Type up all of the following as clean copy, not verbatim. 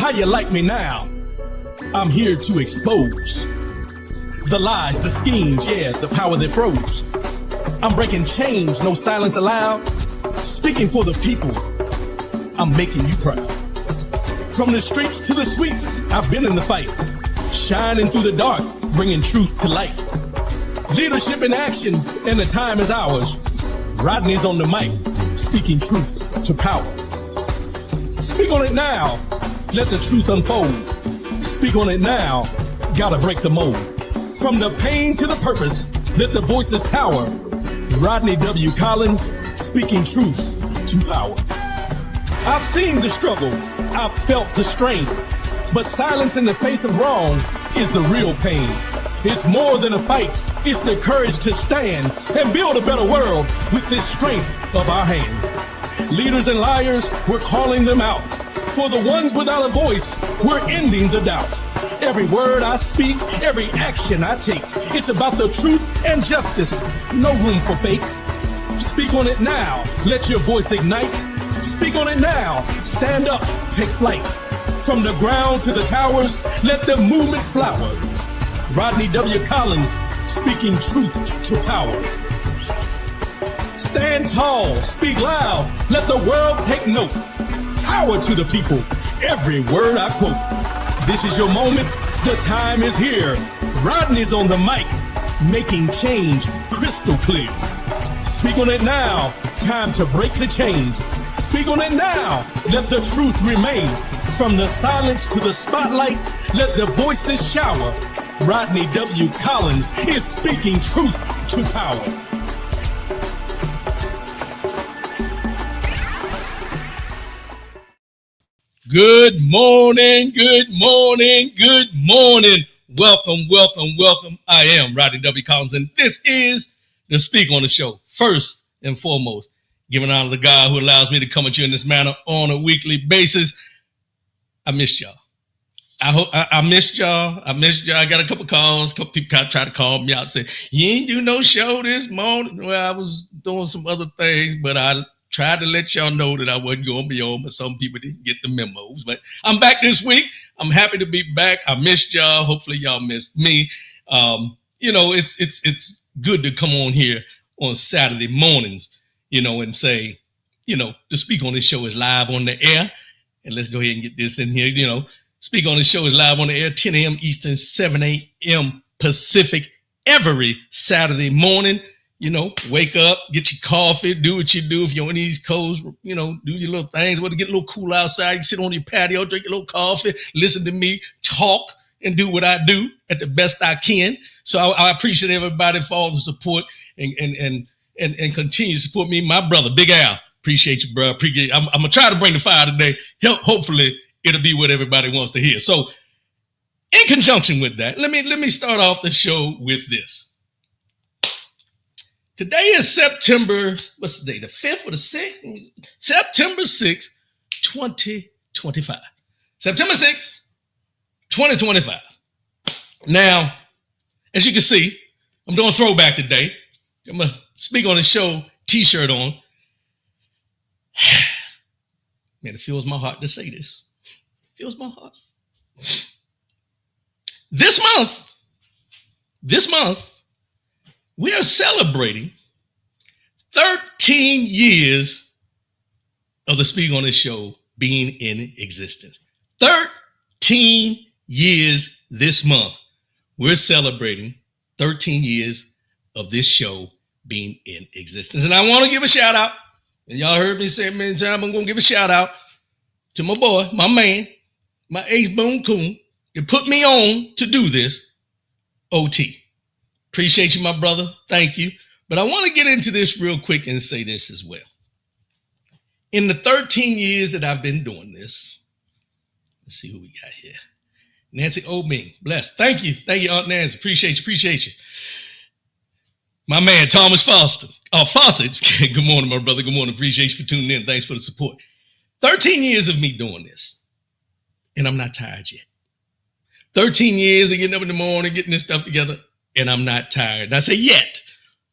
How you like me now? I'm here to expose the lies, the schemes, yeah, the power that froze. I'm breaking chains, no silence allowed. Speaking for the people, I'm making you proud. From the streets to the suites, I've been in the fight. Shining through the dark, bringing truth to light. Leadership in action, and the time is ours. Rodney's on the mic, speaking truth to power. Speak on it now, let the truth unfold. Speak on it now, gotta break the mold. From the pain to the purpose, let the voices tower. Rodney W. Collins, speaking truth to power. I've seen the struggle, I've felt the strain, but silence in the face of wrong is the real pain. It's more than a fight, it's the courage to stand and build a better world with this strength of our hands. Leaders and liars, we're calling them out. For the ones without a voice, we're ending the doubt. Every word I speak, every action I take, it's about the truth and justice, no room for fake. Speak on it now, let your voice ignite. Speak on it now, stand up, take flight. From the ground to the towers, let the movement flower. Rodney W. Collins, speaking truth to power. Stand tall, speak loud, let the world take note. Power to the people, every word I quote. This is your moment, the time is here. Rodney's on the mic, making change crystal clear. Speak on it now, time to break the chains. Speak on it now, let the truth remain. From the silence to the spotlight, let the voices shower. Rodney W. Collins is speaking truth to power. Good morning, good morning, good morning. Welcome, welcome, welcome. I am Rodney W. Collins, and this is the Speak on the Show. First and foremost, giving honor to God who allows me to come at you in this manner on a weekly basis. I missed y'all. I missed y'all. I got a couple calls. A couple people tried to call me out and say, you ain't do no show this morning. Well, I was doing some other things, but I tried to let y'all know that I wasn't going to be on, but some people didn't get the memos. But I'm back this week. I'm happy to be back. I missed y'all. Hopefully y'all missed me. It's good to come on here on Saturday mornings, and say, the Speak on this Show is live on the air. And let's go ahead and get this in here. Speak on the Show is live on the air, 10 a.m. Eastern, 7 a.m. Pacific, every Saturday morning. Wake up, get your coffee, do what you do. If you're on the East Coast, do your little things. Whether get a little cool outside, you sit on your patio, drink a little coffee, listen to me talk and do what I do at the best I can. So I appreciate everybody for all the support and continue to support me. My brother, Big Al, appreciate you, bro. I'm gonna try to bring the fire today. Hopefully, it'll be what everybody wants to hear. So, in conjunction with that, let me start off the show with this. Today is September, what's the day, the 5th or the 6th? September 6th, 2025. September 6th, 2025. Now, as you can see, I'm doing throwback today. I'm going to Speak on the Show t-shirt on. Man, it fills my heart to say this. It fills my heart. This month, we are celebrating 13 years of the Speak on the Show being in existence. 13 years this month. We're celebrating 13 years of this show being in existence. And I want to give a shout out. And y'all heard me say it many times. I'm going to give a shout out to my boy, my man, my ace boom coon. You put me on to do this, OT. Appreciate you, my brother. Thank you. But I want to get into this real quick and say this as well. In the 13 years that I've been doing this, let's see who we got here. Nancy Obing, blessed. Thank you. Thank you, Aunt Nancy. Appreciate you. My man, Thomas Fawcett. Good morning, my brother. Good morning. Appreciate you for tuning in. Thanks for the support. 13 years of me doing this, and I'm not tired yet. 13 years of getting up in the morning, getting this stuff together, and I'm not tired. And I say yet,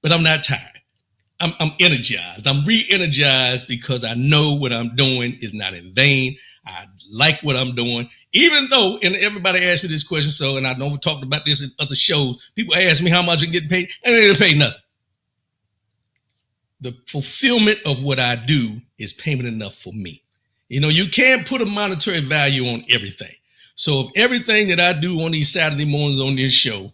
but I'm not tired. I'm energized. I'm re-energized because I know what I'm doing is not in vain. I like what I'm doing, even though, and everybody asked me this question. So, and I know we talked about this in other shows. People ask me how much I'm getting paid, and they didn't pay nothing. The fulfillment of what I do is payment enough for me. You know, you can't put a monetary value on everything. So if everything that I do on these Saturday mornings on this show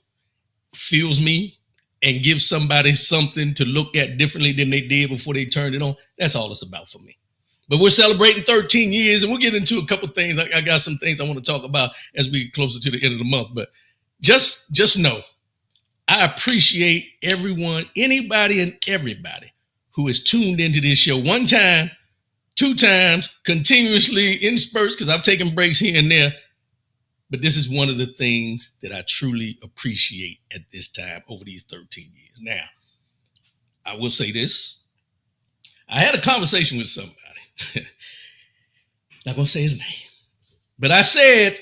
fills me and gives somebody something to look at differently than they did before they turned it on, that's all it's about for me. But we're celebrating 13 years, and we'll get into a couple of things. I got some things I want to talk about as we get closer to the end of the month. But just know, I appreciate everyone, anybody and everybody who is tuned into this show one time, two times, continuously in spurts, because I've taken breaks here and there. But this is one of the things that I truly appreciate at this time over these 13 years. Now, I will say this. I had a conversation with somebody. Not going to say his name. But I said,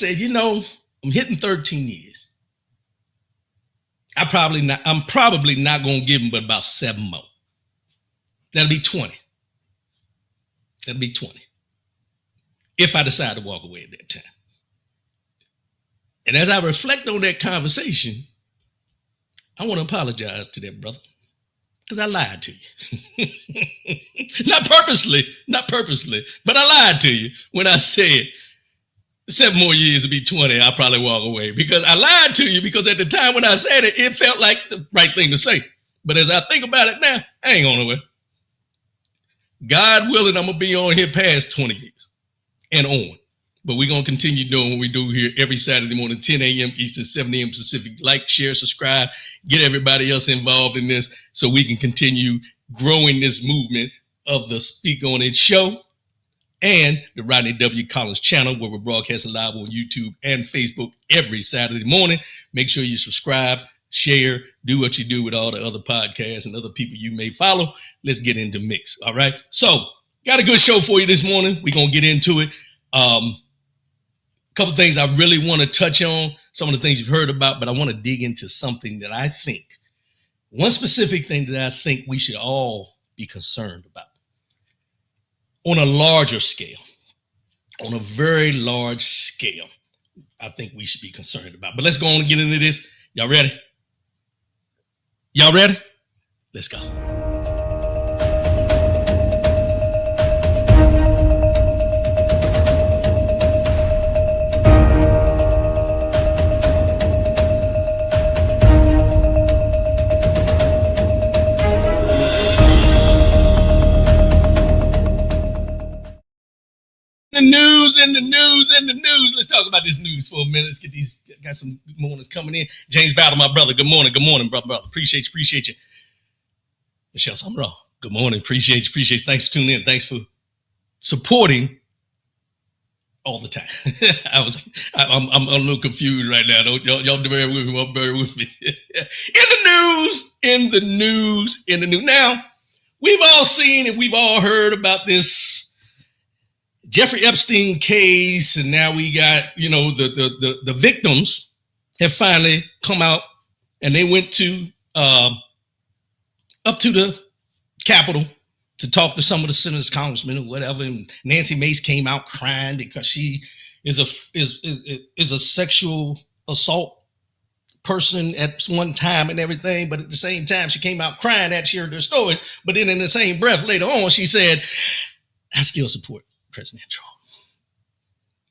you know, I'm hitting 13 years. I'm probably not going to give him but about 7 more. That'll be 20. That'll be 20. If I decide to walk away at that time. And as I reflect on that conversation, I want to apologize to that brother because I lied to you. Not purposely, but I lied to you when I said 7 more years to be 20, I'll probably walk away. Because I lied to you because at the time when I said it, it felt like the right thing to say. But as I think about it now, I ain't going nowhere. God willing, I'm going to be on here past 20 years and on. But we're going to continue doing what we do here every Saturday morning, 10 a.m. Eastern, 7 a.m. Pacific. Like, share, subscribe, get everybody else involved in this so we can continue growing this movement of the Speak On It show and the Rodney W. Collins channel, where we're broadcasting live on YouTube and Facebook every Saturday morning. Make sure you subscribe, share, do what you do with all the other podcasts and other people you may follow. Let's get into mix. All right. So got a good show for you this morning. We're going to get into it. Couple things I really want to touch on, some of the things you've heard about, but I want to dig into something that I think, one specific thing that I think we should all be concerned about on a larger scale, on a very large scale, I think we should be concerned about. But let's go on and get into this. Y'all ready? Y'all ready? Let's go. The news. Let's talk about this news for a minute. Let's get these. Got some mornings coming in. James Battle, my brother. Good morning, brother. Appreciate you. Michelle Summerall. Good morning. Appreciate you. Thanks for tuning in. Thanks for supporting all the time. I'm a little confused right now. Y'all bear with me. In the news. Now, we've all seen and we've all heard about this Jeffrey Epstein case, and now we got, you know, the victims have finally come out, and they went to up to the Capitol to talk to some of the senators, congressmen, or whatever. And Nancy Mace came out crying because she is a sexual assault person at one time and everything, but at the same time she came out crying at sharing their stories. But then in the same breath later on, she said, "I still support President Trump."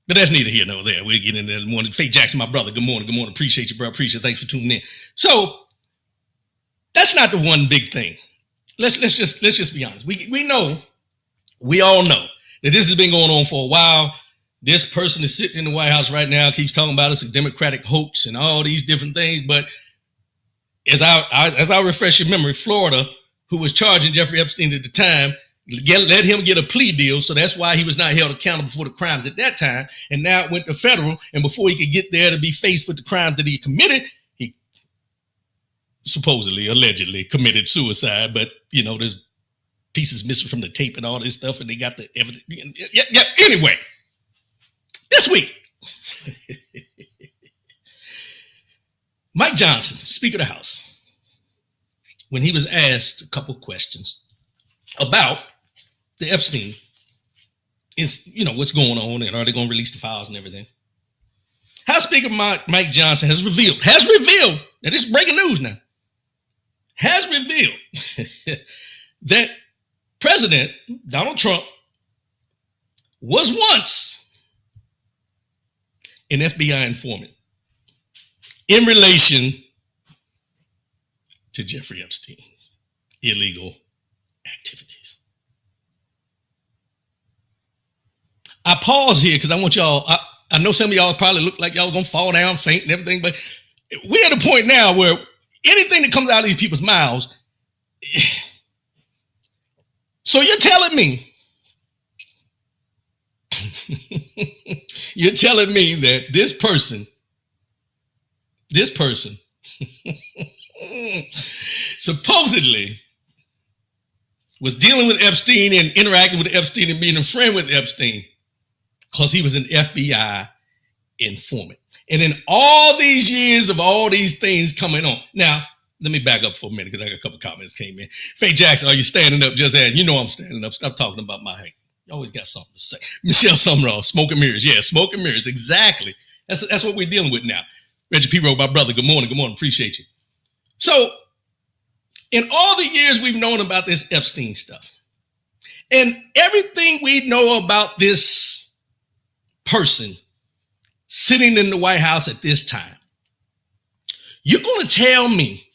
But that's neither here nor there. We'll get into that in the morning. Faye Jackson, my brother. Good morning. Appreciate you, bro. Thanks for tuning in. So that's not the one big thing. Let's just be honest. We all know that this has been going on for a while. This person is sitting in the White House right now, keeps talking about it's a Democratic hoax and all these different things. But as I refresh your memory, Florida, who was charging Jeffrey Epstein at the time, let him get a plea deal. So that's why he was not held accountable for the crimes at that time. And now it went to federal. And before he could get there to be faced with the crimes that he committed, he supposedly, allegedly committed suicide. But, you know, there's pieces missing from the tape and all this stuff. And they got the evidence. Yeah. Anyway, this week, Mike Johnson, Speaker of the House, when he was asked a couple questions about the Epstein, it's, what's going on and are they going to release the files and everything. House Speaker Mike Johnson has revealed, now this is breaking news now, has revealed that President Donald Trump was once an FBI informant in relation to Jeffrey Epstein's illegal activities. I pause here because I want y'all, I know some of y'all probably look like y'all gonna fall down, faint and everything, but we're at a point now where anything that comes out of these people's mouths, so you're telling me, that this person supposedly was dealing with Epstein and interacting with Epstein and being a friend with Epstein because he was an FBI informant. And in all these years of all these things coming on. Now, let me back up for a minute because I got a couple comments came in. Faye Jackson, are you standing up? Just as I'm standing up. Stop talking about my height. You always got something to say. Michelle Summerall, smoke and mirrors. Yeah, smoke and mirrors. Exactly. That's what we're dealing with now. Reggie P. Rowe, my brother. Good morning. Good morning. Appreciate you. So, in all the years we've known about this Epstein stuff, and everything we know about this person sitting in the White House at this time, you're going to tell me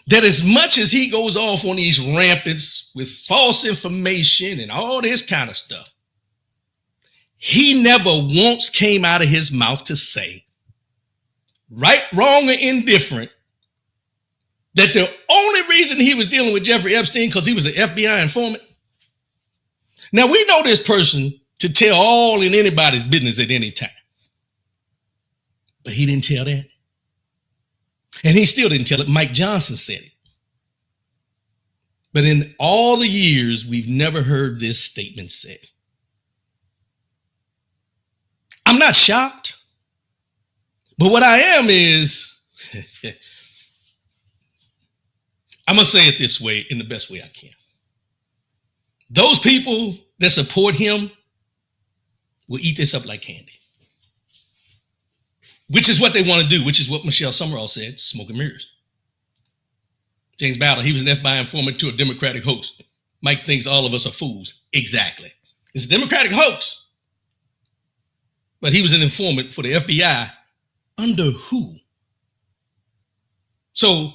that as much as he goes off on these rampants with false information and all this kind of stuff, he never once came out of his mouth to say, right, wrong, or indifferent, that the only reason he was dealing with Jeffrey Epstein because he was an FBI informant? Now, we know this person to tell all and anybody's business at any time. But he didn't tell that. And he still didn't tell it. Mike Johnson said it. But in all the years, we've never heard this statement said. I'm not shocked. But what I am is, I'm going to say it this way in the best way I can. Those people that support him will eat this up like candy. Which is what they want to do, which is what Michelle Summerall said, smoke and mirrors. James Battle, he was an FBI informant to a Democratic hoax. Mike thinks all of us are fools. Exactly. It's a Democratic hoax. But he was an informant for the FBI. Under who? So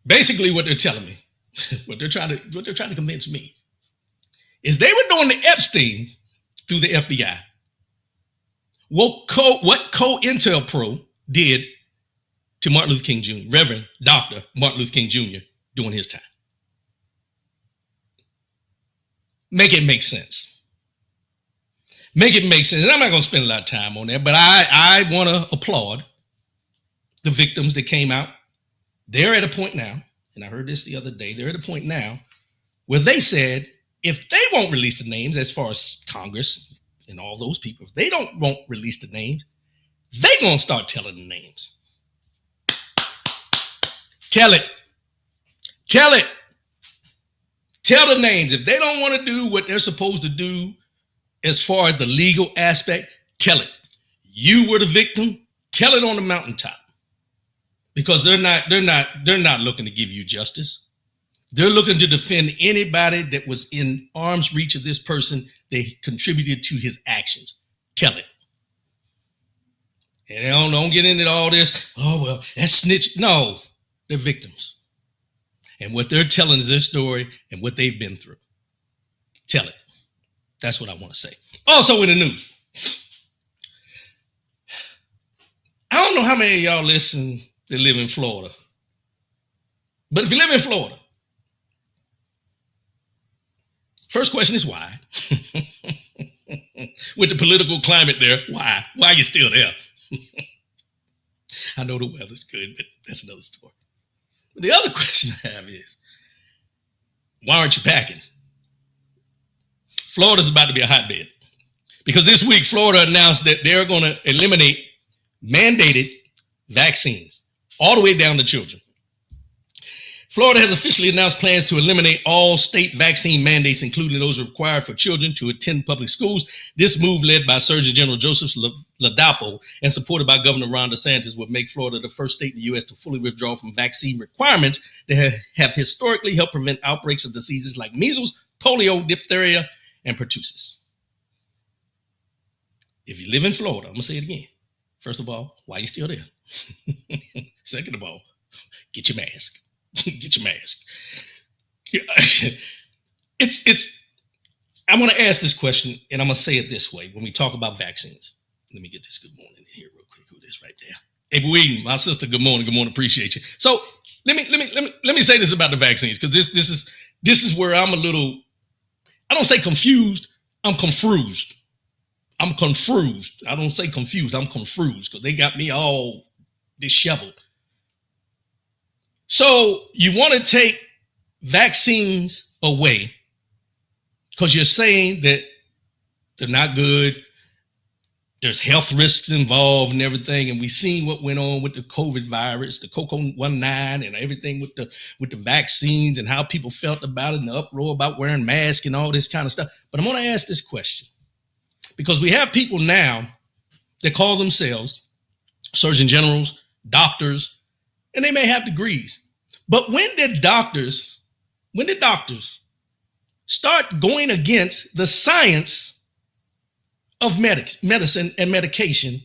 basically what they're telling me, what they're trying to convince me, is they were doing the Epstein through the FBI. What COINTELPRO did to Martin Luther King Jr., Reverend Dr. Martin Luther King Jr. during his time. Make it make sense. Make it make sense. And I'm not going to spend a lot of time on that, but I want to applaud the victims that came out. They're at a point now, and I heard this the other day, they're at a point now where they said if they won't release the names, as far as Congress and all those people, if they won't release the names, they're going to start telling the names. Tell it. Tell it. Tell the names. If they don't want to do what they're supposed to do as far as the legal aspect, tell it. You were the victim. Tell it on the mountaintop. Because they're not looking to give you justice. They're looking to defend anybody that was in arm's reach of this person that contributed to his actions. Tell it. And don't get into all this, oh, well, that's snitch. No, they're victims. And what they're telling is their story and what they've been through. Tell it. That's what I want to say. Also in the news, I don't know how many of y'all listen that live in Florida. But if you live in Florida, first question is why? With the political climate there, why? Why are you still there? I know the weather's good, but that's another story. But the other question I have is, why aren't you packing? Florida's about to be a hotbed. Because this week, Florida announced that they're going to eliminate mandated vaccines all the way down to children. Florida has officially announced plans to eliminate all state vaccine mandates, including those required for children to attend public schools. This move, led by Surgeon General Joseph Ladapo and supported by Governor Ron DeSantis, would make Florida the first state in the U.S. to fully withdraw from vaccine requirements that have historically helped prevent outbreaks of diseases like measles, polio, diphtheria, and pertussis. If you live in Florida, I'm going to say it again. First of all, why are you still there? Second of all, get your mask. Get your mask. I want to ask this question, and I'm going to say it this way when we talk about vaccines. Let me get this good morning in here real quick. Who it is right there? April Eden, my sister. Good morning. Good morning. Appreciate you. So let me say this about the vaccines, because this is where I'm a little, I don't say confused. I'm confused. I'm confused. I don't say confused. I'm confused because they got me all disheveled. So you want to take vaccines away because you're saying that they're not good. There's health risks involved and everything. And we've seen what went on with the COVID virus, the CoCo-19 and everything with the vaccines and how people felt about it and the uproar about wearing masks and all this kind of stuff. But I'm going to ask this question because we have people now that call themselves surgeon generals, doctors, and they may have degrees. But when did doctors start going against the science of medicine and medication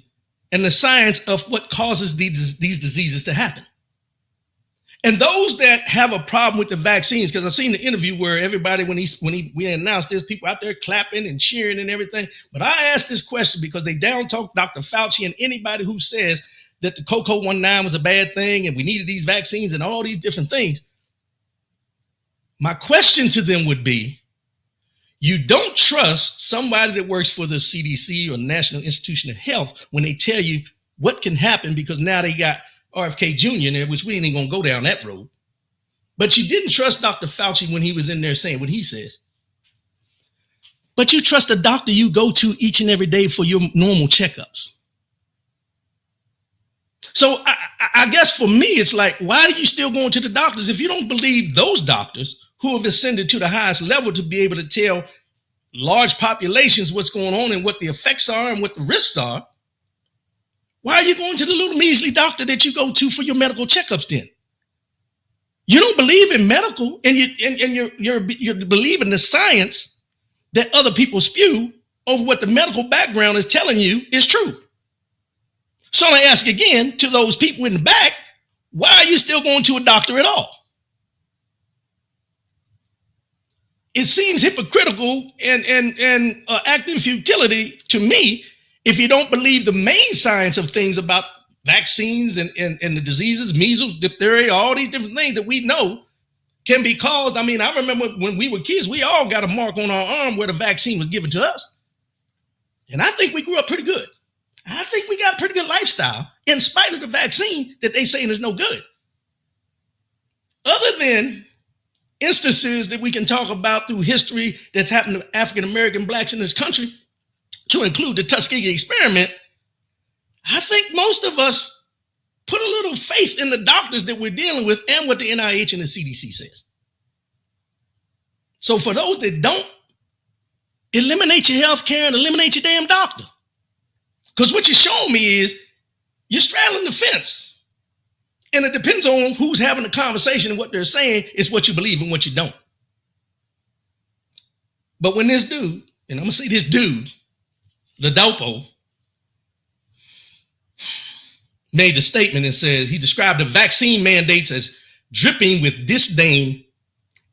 and the science of what causes these diseases to happen? And those that have a problem with the vaccines, because I've seen the interview where everybody, when we announced this, people out there clapping and cheering and everything. But I asked this question because they down talk Dr. Fauci and anybody who says that the CoCo-19 was a bad thing and we needed these vaccines and all these different things. My question to them would be, you don't trust somebody that works for the CDC or National Institution of Health when they tell you what can happen because now they got RFK Jr. in there, which we ain't even gonna go down that road. But you didn't trust Dr. Fauci when he was in there saying what he says. But you trust the doctor you go to each and every day for your normal checkups. So I guess for me, it's like, why are you still going to the doctors if you don't believe those doctors who have ascended to the highest level to be able to tell large populations what's going on and what the effects are and what the risks are? Why are you going to the little measly doctor that you go to for your medical checkups then? You don't believe in medical and you're believing the science that other people spew over what the medical background is telling you is true. So I ask again to those people in the back, why are you still going to a doctor at all? It seems hypocritical and acting futility to me if you don't believe the main science of things about vaccines and the diseases, measles, diphtheria, all these different things that we know can be caused. I mean, I remember when we were kids, we all got a mark on our arm where the vaccine was given to us. And I think we grew up pretty good. I think we got a pretty good lifestyle in spite of the vaccine that they saying is no good. Other than instances that we can talk about through history that's happened to African-American blacks in this country, to include the Tuskegee experiment, I think most of us put a little faith in the doctors that we're dealing with and what the NIH and the CDC says. So for those that don't, eliminate your health care and eliminate your damn doctor. Because what you're showing me is you're straddling the fence. And it depends on who's having the conversation and what they're saying is what you believe and what you don't. But when this dude, and I'm going to say this dude, Ladapo, made the statement and said he described the vaccine mandates as dripping with disdain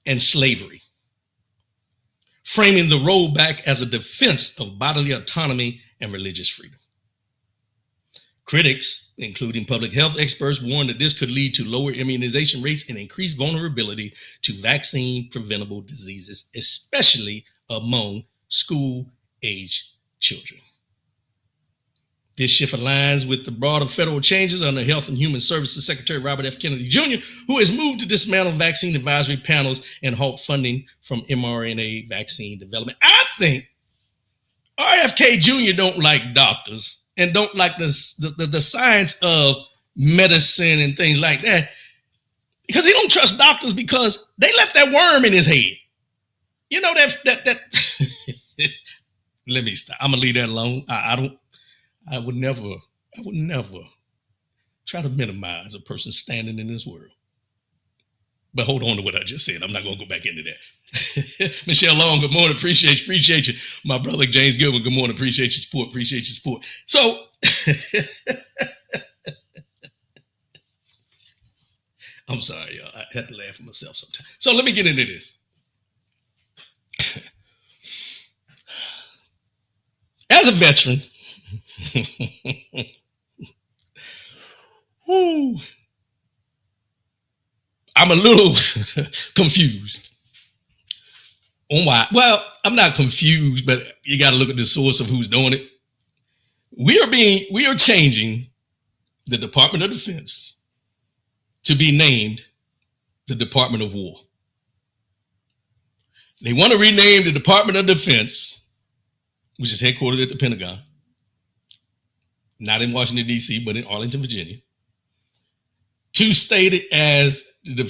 and slavery, framing the rollback as a defense of bodily autonomy and religious freedom. Critics, including public health experts, warned that this could lead to lower immunization rates and increased vulnerability to vaccine-preventable diseases, especially among school-age children. This shift aligns with the broader federal changes under Health and Human Services Secretary Robert F. Kennedy Jr., who has moved to dismantle vaccine advisory panels and halt funding from mRNA vaccine development. I think RFK Jr. don't like doctors and don't like the science of medicine and things like that. Because he don't trust doctors because they left that worm in his head. You know that let me stop. I'm gonna leave that alone. I would never try to minimize a person standing in this world. But hold on to what I just said. I'm not going to go back into that. Michelle Long, good morning. Appreciate you. My brother James Goodwin, good morning. Appreciate your support. So, I'm sorry, y'all. I had to laugh at myself sometimes. So let me get into this. As a veteran, I'm a little confused on why. Well, I'm not confused, but you got to look at the source of who's doing it. We are changing the Department of Defense to be named the Department of War. They want to rename the Department of Defense, which is headquartered at the Pentagon, not in Washington, D.C., but in Arlington, Virginia, to state it as the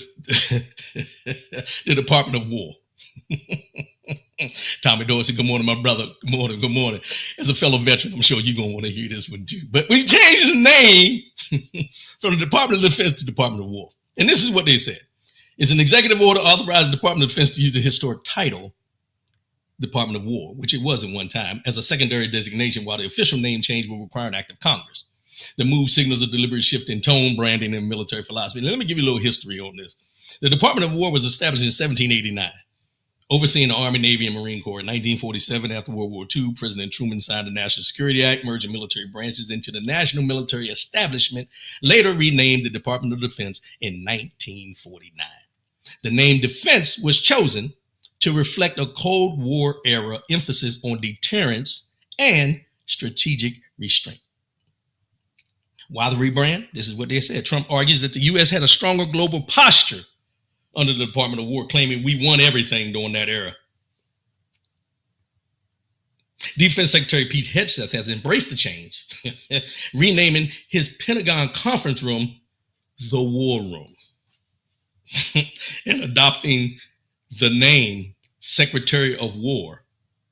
Department of War. Tommy Dorsey, good morning, my brother. Good morning. As a fellow veteran, I'm sure you're going to want to hear this one too. But we changed the name from the Department of Defense to Department of War. And this is what they said. It's an executive order authorizing the Department of Defense to use the historic title Department of War, which it was at one time, as a secondary designation, while the official name change will require an act of Congress. The move signals a deliberate shift in tone, branding, and military philosophy. Now, let me give you a little history on this. The Department of War was established in 1789, overseeing the Army, Navy, and Marine Corps. In 1947, after World War II, President Truman signed the National Security Act, merging military branches into the National Military Establishment, later renamed the Department of Defense in 1949. The name Defense was chosen to reflect a Cold War era emphasis on deterrence and strategic restraint. Why the rebrand? This is what they said. Trump argues that the U.S. had a stronger global posture under the Department of War, claiming we won everything during that era. Defense Secretary Pete Hegseth has embraced the change, renaming his Pentagon conference room the War Room and adopting the name Secretary of War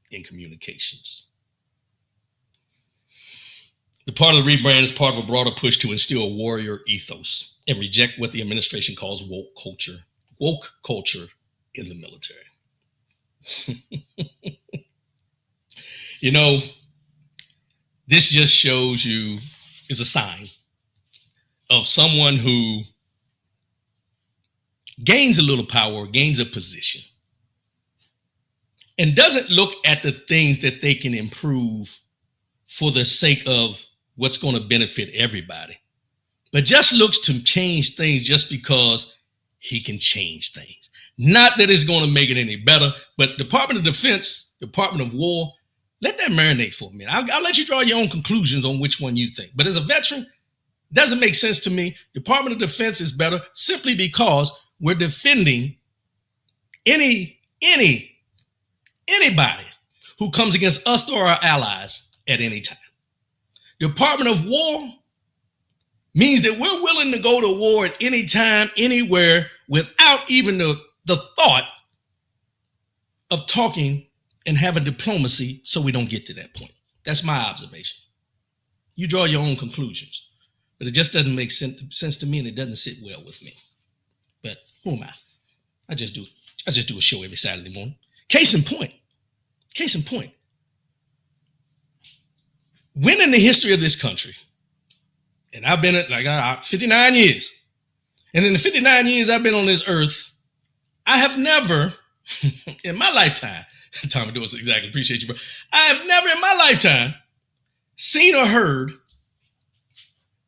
in Communications. The part of the rebrand is part of a broader push to instill a warrior ethos and reject what the administration calls woke culture in the military. You know, this just shows you is a sign of someone who gains a little power, gains a position, and doesn't look at the things that they can improve for the sake of what's going to benefit everybody, but just looks to change things just because he can change things. Not that it's going to make it any better, but Department of Defense, Department of War, let that marinate for a minute. I'll let you draw your own conclusions on which one you think. But as a veteran, it doesn't make sense to me. Department of Defense is better simply because we're defending anybody who comes against us or our allies at any time. Department of War means that we're willing to go to war at any time, anywhere, without even the thought of talking and having diplomacy so we don't get to that point. That's my observation. You draw your own conclusions, but it just doesn't make sense to me, and it doesn't sit well with me. But who am I? I just do a show every Saturday morning. Case in point. When in the history of this country, and I've been at 59 years, and in the 59 years I've been on this earth, I have never, in my lifetime, Tommy Dorsey, exactly, appreciate you, bro. I have never in my lifetime seen or heard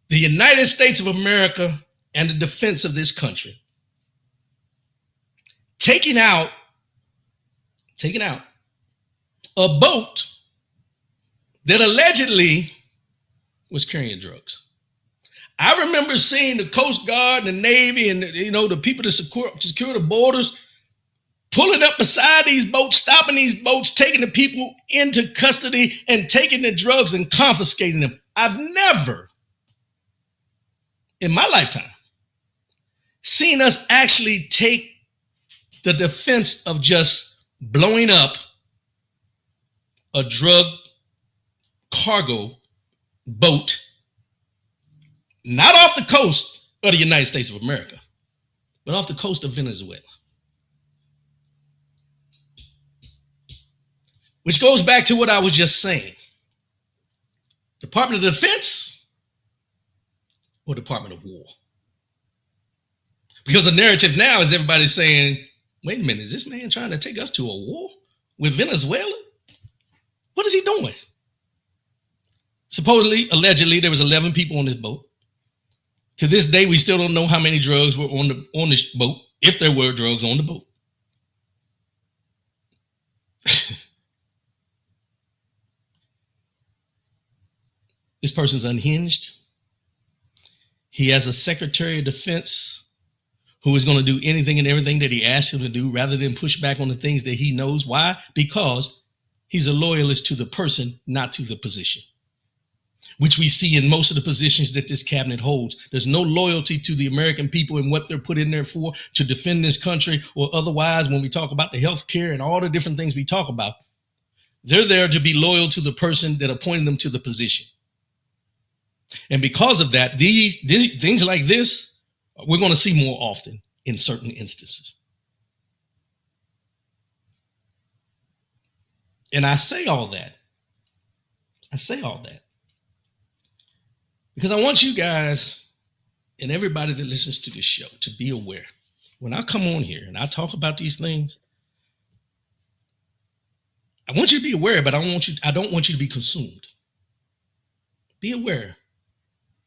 the United States of America and the defense of this country taking out a boat that allegedly was carrying drugs. I remember seeing the Coast Guard and the Navy and the people that secure the borders pulling up beside these boats, stopping these boats, taking the people into custody and taking the drugs and confiscating them. I've never in my lifetime seen us actually take the defense of just blowing up a drug cargo boat, not off the coast of the United States of America, but off the coast of Venezuela. Which goes back to what I was just saying. Department of Defense or Department of War? Because the narrative now is everybody's saying, wait a minute, is this man trying to take us to a war with Venezuela? What is he doing? Supposedly, allegedly, there was 11 people on this boat. To this day, we still don't know how many drugs were on this boat, if there were drugs on the boat. This person's unhinged. He has a Secretary of Defense who is going to do anything and everything that he asks him to do rather than push back on the things that he knows. Why? Because he's a loyalist to the person, not to the position, which we see in most of the positions that this cabinet holds. There's no loyalty to the American people and what they're put in there for, to defend this country or otherwise. When we talk about the health care and all the different things we talk about, they're there to be loyal to the person that appointed them to the position. And because of that, these things like this, we're going to see more often in certain instances. And I say all that because I want you guys and everybody that listens to this show to be aware. When I come on here and I talk about these things, I want you to be aware, but I don't want you to be consumed. Be aware,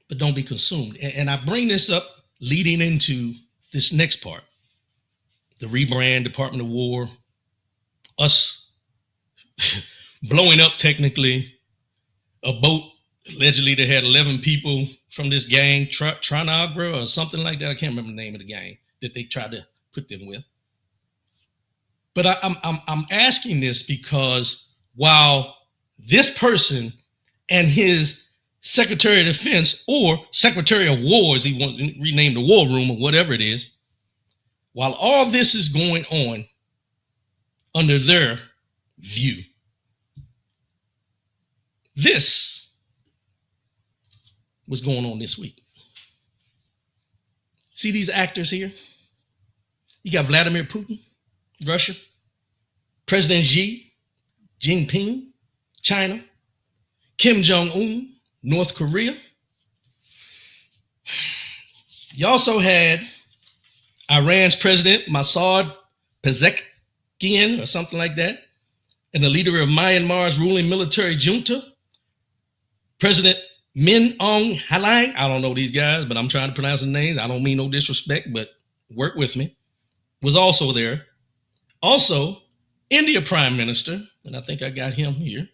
but don't be consumed. And I bring this up leading into this next part, the rebrand, Department of War, us blowing up technically a boat allegedly that had 11 people from this gang, Trinagra or something like that. I can't remember the name of the gang that they tried to put them with. But I'm asking this because while this person and his Secretary of Defense or Secretary of War, as he wants to rename the War Room or whatever it is, while all this is going on under their view, this was going on this week. See these actors here? You got Vladimir Putin, Russia, President Xi Jinping, China, Kim Jong-un, North Korea. You also had Iran's President Masoud Pezeshkian or something like that, and the leader of Myanmar's ruling military junta, President Min Aung Hlaing. I don't know these guys, but I'm trying to pronounce the names. I don't mean no disrespect, but work with me. Was also there. Also, India Prime Minister, and I think I got him here.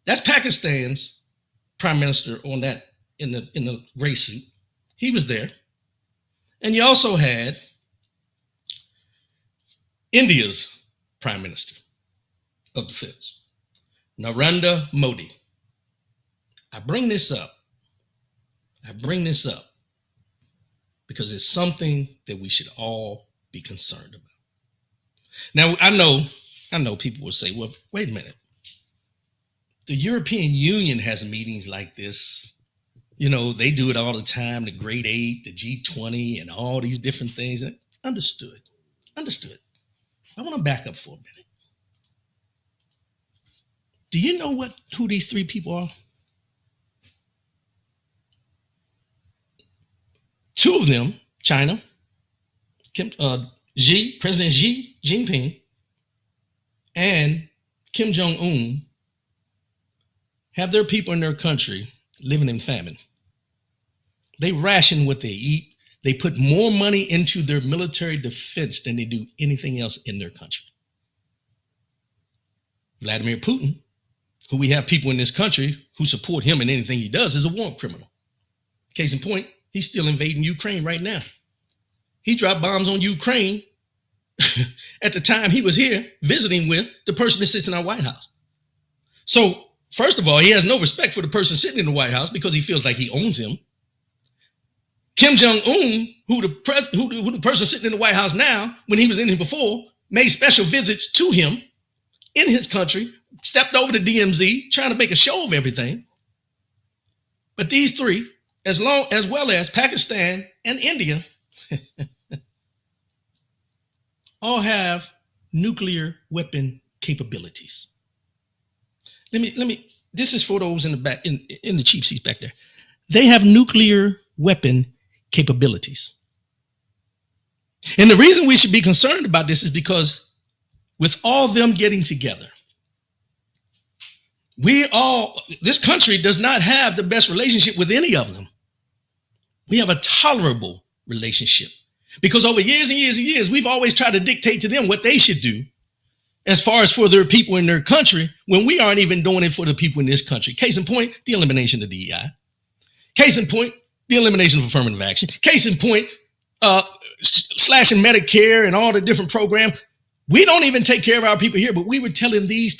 That's Pakistan's Prime Minister on that in the gray suit. He was there. And you also had India's Prime Minister of Defense, Narendra Modi. I bring this up because it's something that we should all be concerned about. Now, I know people will say, well, wait a minute. The European Union has meetings like this. You know, they do it all the time, the Great Eight, the G20, and all these different things. And understood. I want to back up for a minute. Do you know who these three people are? Two of them, China, President Xi Jinping, and Kim Jong-un, have their people in their country living in famine. They ration what they eat. They put more money into their military defense than they do anything else in their country. Vladimir Putin, who we have people in this country who support him in anything he does, is a war criminal. Case in point, he's still invading Ukraine right now. He dropped bombs on Ukraine at the time he was here visiting with the person that sits in our White House. So, first of all, he has no respect for the person sitting in the White House because he feels like he owns him. Kim Jong-un, who the person sitting in the White House now, when he was in here before, made special visits to him in his country, stepped over to DMZ, trying to make a show of everything. But these three, as well as Pakistan and India, all have nuclear weapon capabilities. This is for those in the back, in the cheap seats back there. They have nuclear weapon capabilities. And the reason we should be concerned about this is because with all them getting together, this country does not have the best relationship with any of them. We have a tolerable relationship because over years and years and years, we've always tried to dictate to them what they should do as far as for their people in their country when we aren't even doing it for the people in this country. Case in point, the elimination of DEI. Case in point, the elimination of affirmative action. Case in point, slashing Medicare and all the different programs. We don't even take care of our people here, but we were telling these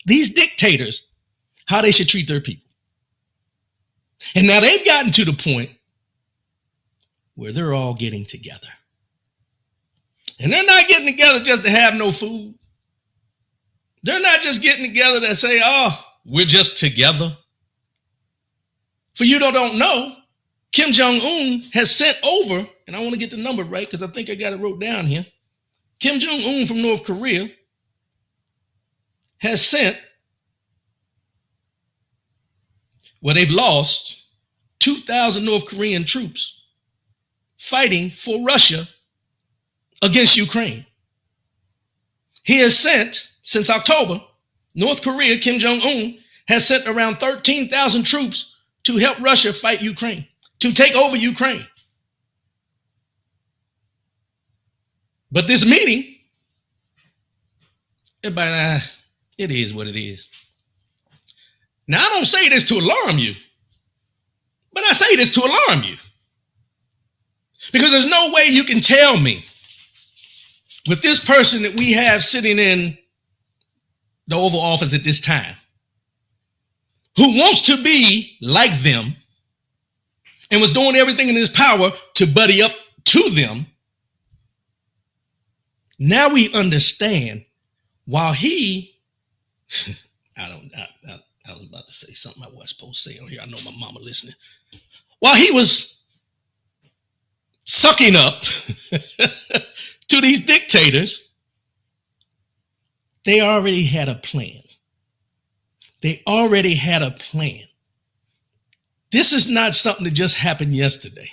dictators, how they should treat their people. And now they've gotten to the point where they're all getting together. And they're not getting together just to have no food. They're not just getting together to say, oh, we're just together. For you that don't know, Kim Jong-un has sent over, and I want to get the number right because I think I got it wrote down here. Kim Jong-un from North Korea has sent, they've lost 2,000 North Korean troops fighting for Russia against Ukraine. He has sent, since October, North Korea, Kim Jong-un, has sent around 13,000 troops to help Russia fight Ukraine, to take over Ukraine. But this meeting, everybody, it is what it is. Now, I don't say this to alarm you, but I say this to alarm you. Because there's no way you can tell me with this person that we have sitting in the Oval Office at this time, who wants to be like them and was doing everything in his power to buddy up to them. Now we understand while he, I was about to say something I wasn't supposed to say on here. I know my mama listening. While he was sucking up to these dictators, they already had a plan. They already had a plan. This is not something that just happened yesterday.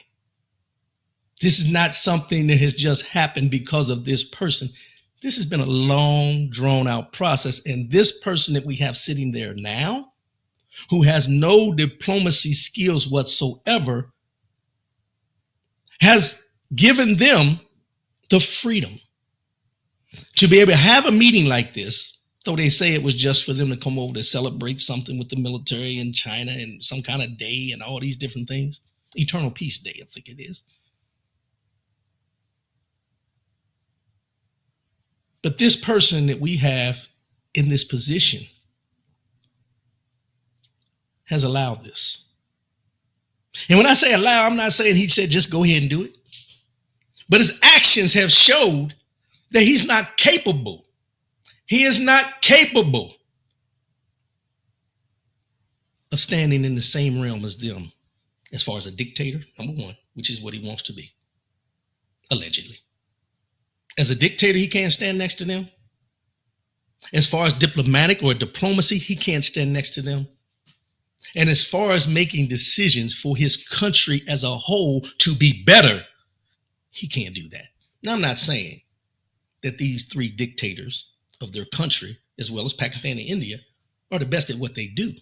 This is not something that has just happened because of this person. This has been a long, drawn out process. And this person that we have sitting there now, who has no diplomacy skills whatsoever, has given them the freedom to be able to have a meeting like this, though they say it was just for them to come over to celebrate something with the military in China and some kind of day and all these different things. Eternal Peace Day, I think it is. But this person that we have in this position has allowed this. And when I say allow, I'm not saying he said just go ahead and do it. But his actions have showed that he's not capable. He is not capable of standing in the same realm as them as far as a dictator, number one, which is what he wants to be, allegedly. As a dictator, he can't stand next to them. As far as diplomatic or diplomacy, he can't stand next to them. And as far as making decisions for his country as a whole to be better, he can't do that. Now, I'm not saying that these three dictators of their country, as well as Pakistan and India, are the best at what they do.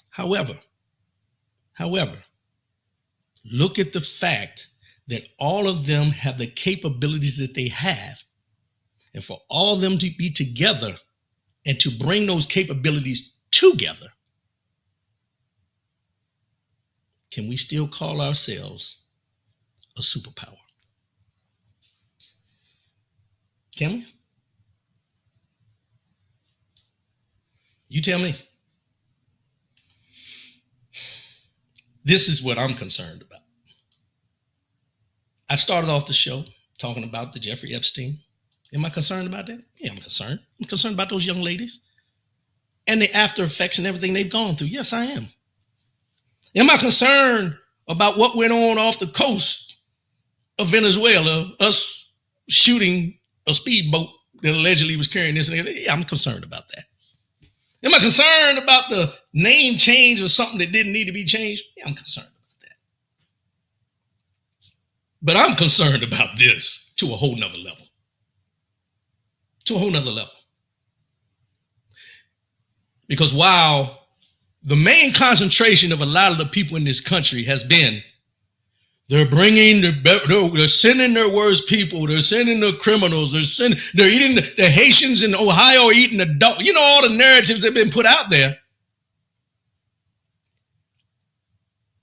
However, look at the fact that all of them have the capabilities that they have. And for all of them to be together and to bring those capabilities together, can we still call ourselves a superpower? Can we? You tell me. This is what I'm concerned about. I started off the show talking about the Jeffrey Epstein. Am I concerned about that? Yeah, I'm concerned. I'm concerned about those young ladies and the after effects and everything they've gone through. Yes, I am. Am I concerned about what went on off the coast of Venezuela, us shooting a speedboat that allegedly was carrying this and that? Yeah, I'm concerned about that. Am I concerned about the name change or something that didn't need to be changed? Yeah, I'm concerned about that. But I'm concerned about this to a whole nother level. To a whole nother level. Because while the main concentration of a lot of the people in this country has been, they're sending their worst people, they're sending the criminals, they're eating the Haitians in Ohio are eating the dog. You know, all the narratives that have been put out there.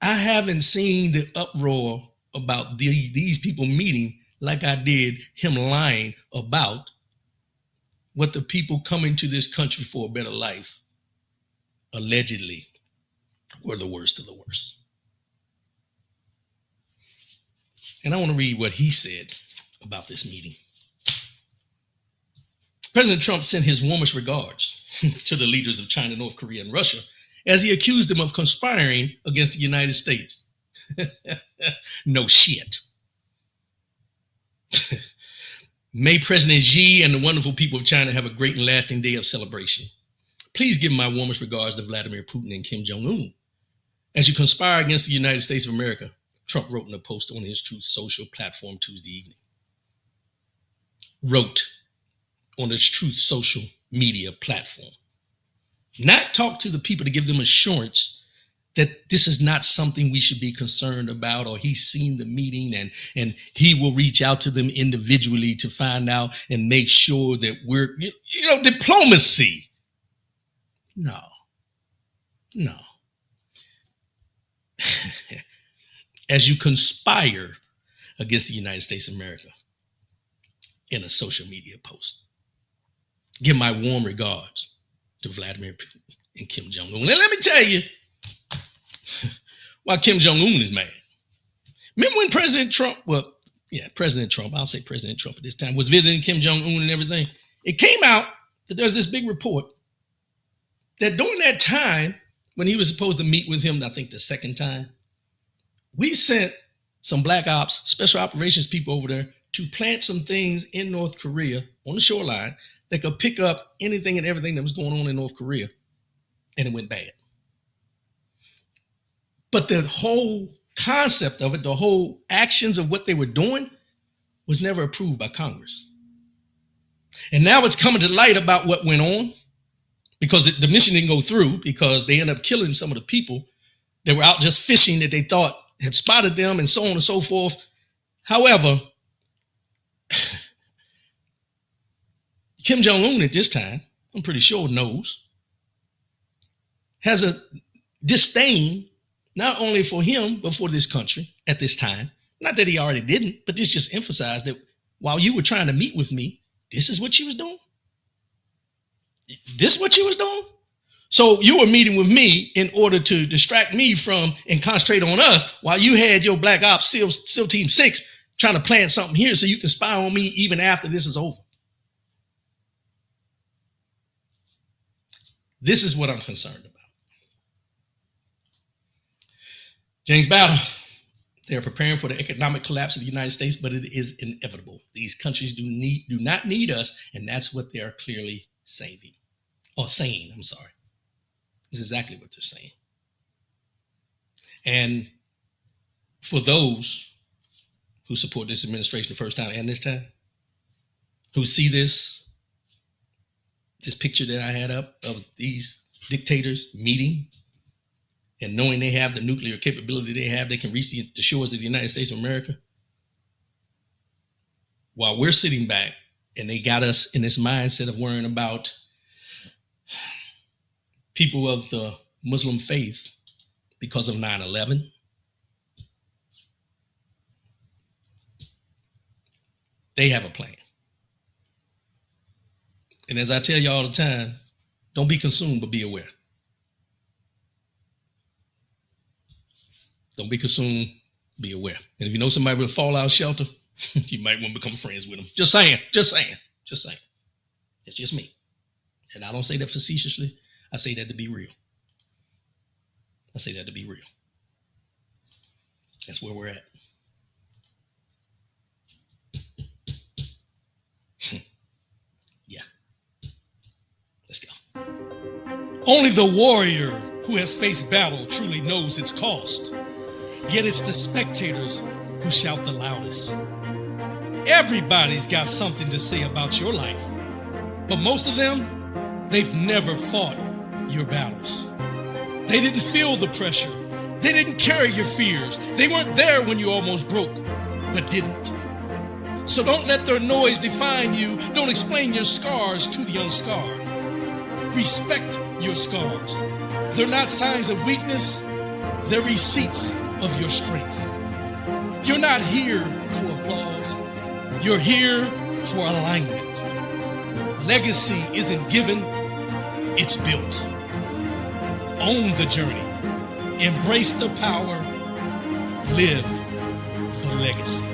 I haven't seen the uproar about these people meeting like I did him lying about what the people coming to this country for a better life allegedly were the worst of the worst. And I want to read what he said about this meeting. President Trump sent his warmest regards to the leaders of China, North Korea, and Russia as he accused them of conspiring against the United States. No shit. May President Xi and the wonderful people of China have a great and lasting day of celebration. Please give my warmest regards to Vladimir Putin and Kim Jong-un as you conspire against the United States of America, Trump wrote in a post on his Truth Social platform Tuesday evening. Wrote on his Truth Social media platform. Not talk to the people to give them assurance that this is not something we should be concerned about, or he's seen the meeting and he will reach out to them individually to find out and make sure that we're, diplomacy. No. As you conspire against the United States of America in a social media post. Give my warm regards to Vladimir Putin and Kim Jong-un. And let me tell you why Kim Jong-un is mad. Remember when President Trump at this time, was visiting Kim Jong-un and everything? It came out that there's this big report that during that time, when he was supposed to meet with him, I think the second time, we sent some black ops, special operations people over there to plant some things in North Korea on the shoreline that could pick up anything and everything that was going on in North Korea. And it went bad. But the whole concept of it, the whole actions of what they were doing was never approved by Congress. And now it's coming to light about what went on because the mission didn't go through because they ended up killing some of the people that were out just fishing that they thought had spotted them and so on and so forth. However, Kim Jong-un at this time, I'm pretty sure knows, has a disdain not only for him, but for this country at this time. Not that he already didn't, but this just emphasized that while you were trying to meet with me, this is what you was doing. This is what you was doing. So you were meeting with me in order to distract me from and concentrate on us while you had your Black Ops SEAL Team 6 trying to plan something here so you can spy on me even after this is over. This is what I'm concerned about. James Battle, they are preparing for the economic collapse of the United States, but it is inevitable. These countries do not need us, and that's what they are clearly saying. This is exactly what they're saying. And for those who support this administration the first time and this time, who see this picture that I had up of these dictators meeting and knowing they have the nuclear capability they have, they can reach the shores of the United States of America. While we're sitting back and they got us in this mindset of worrying about people of the Muslim faith because of 9/11. They have a plan. And as I tell you all the time, don't be consumed, but be aware. Don't be consumed. Be aware. And if you know somebody with a fallout shelter, you might want to become friends with them. Just saying. It's just me. And I don't say that facetiously. I say that to be real. That's where we're at. Yeah. Let's go. Only the warrior who has faced battle truly knows its cost. Yet it's the spectators who shout the loudest. Everybody's got something to say about your life, but most of them, they've never fought your battles. They didn't feel the pressure. They didn't carry your fears. They weren't there when you almost broke, but didn't. So don't let their noise define you. Don't explain your scars to the unscarred. Respect your scars. They're not signs of weakness. They're receipts of your strength. You're not here for applause. You're here for alignment. Legacy isn't given, it's built. Own the journey. Embrace the power. Live the legacy.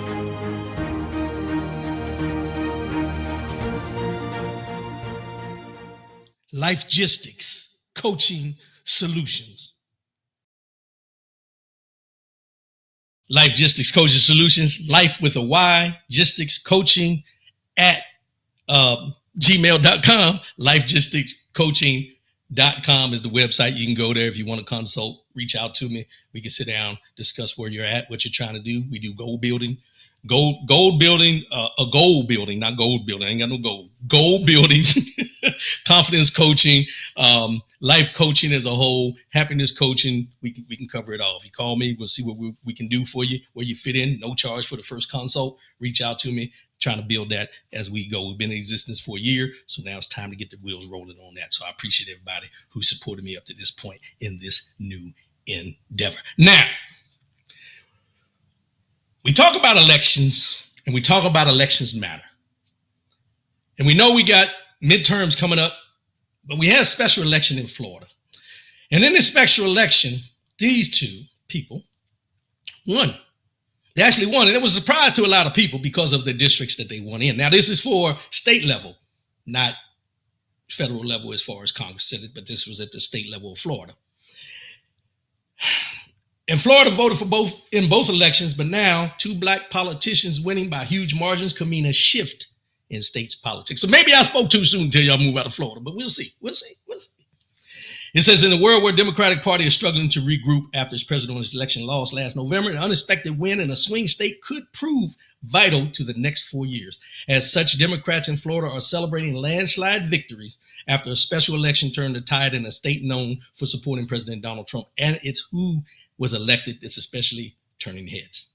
Lifegistics Coaching Solutions. Lifegistics Coaching Solutions, life with a Y, gistics coaching at gmail.com. Lifegisticscoaching.com is the website. You can go there if you want to consult, reach out to me. We can sit down, discuss where you're at, what you're trying to do. We do goal building, not gold building. I ain't got no gold. Goal building, confidence coaching, life coaching as a whole, happiness coaching. We can cover it all. If you call me, we'll see what we can do for you, where you fit in. No charge for the first consult. Reach out to me. Trying to build that as we go. We've been in existence for a year, so now it's time to get the wheels rolling on that. So I appreciate everybody who supported me up to this point in this new endeavor. Now, we talk about elections, and we talk about elections matter. And we know we got midterms coming up, but we had a special election in Florida. And in this special election, these two people won. They actually won, and it was a surprise to a lot of people because of the districts that they won in. Now, this is for state level, not federal level as far as Congress said it, but this was at the state level of Florida. And Florida voted for both in both elections, but now two black politicians winning by huge margins could mean a shift in states' politics. So maybe I spoke too soon until y'all move out of Florida, but we'll see. It says, in a world where the Democratic Party is struggling to regroup after its presidential election loss last November, an unexpected win in a swing state could prove vital to the next 4 years. As such, Democrats in Florida are celebrating landslide victories after a special election turned the tide in a state known for supporting President Donald Trump. And it's who was elected that's especially turning heads.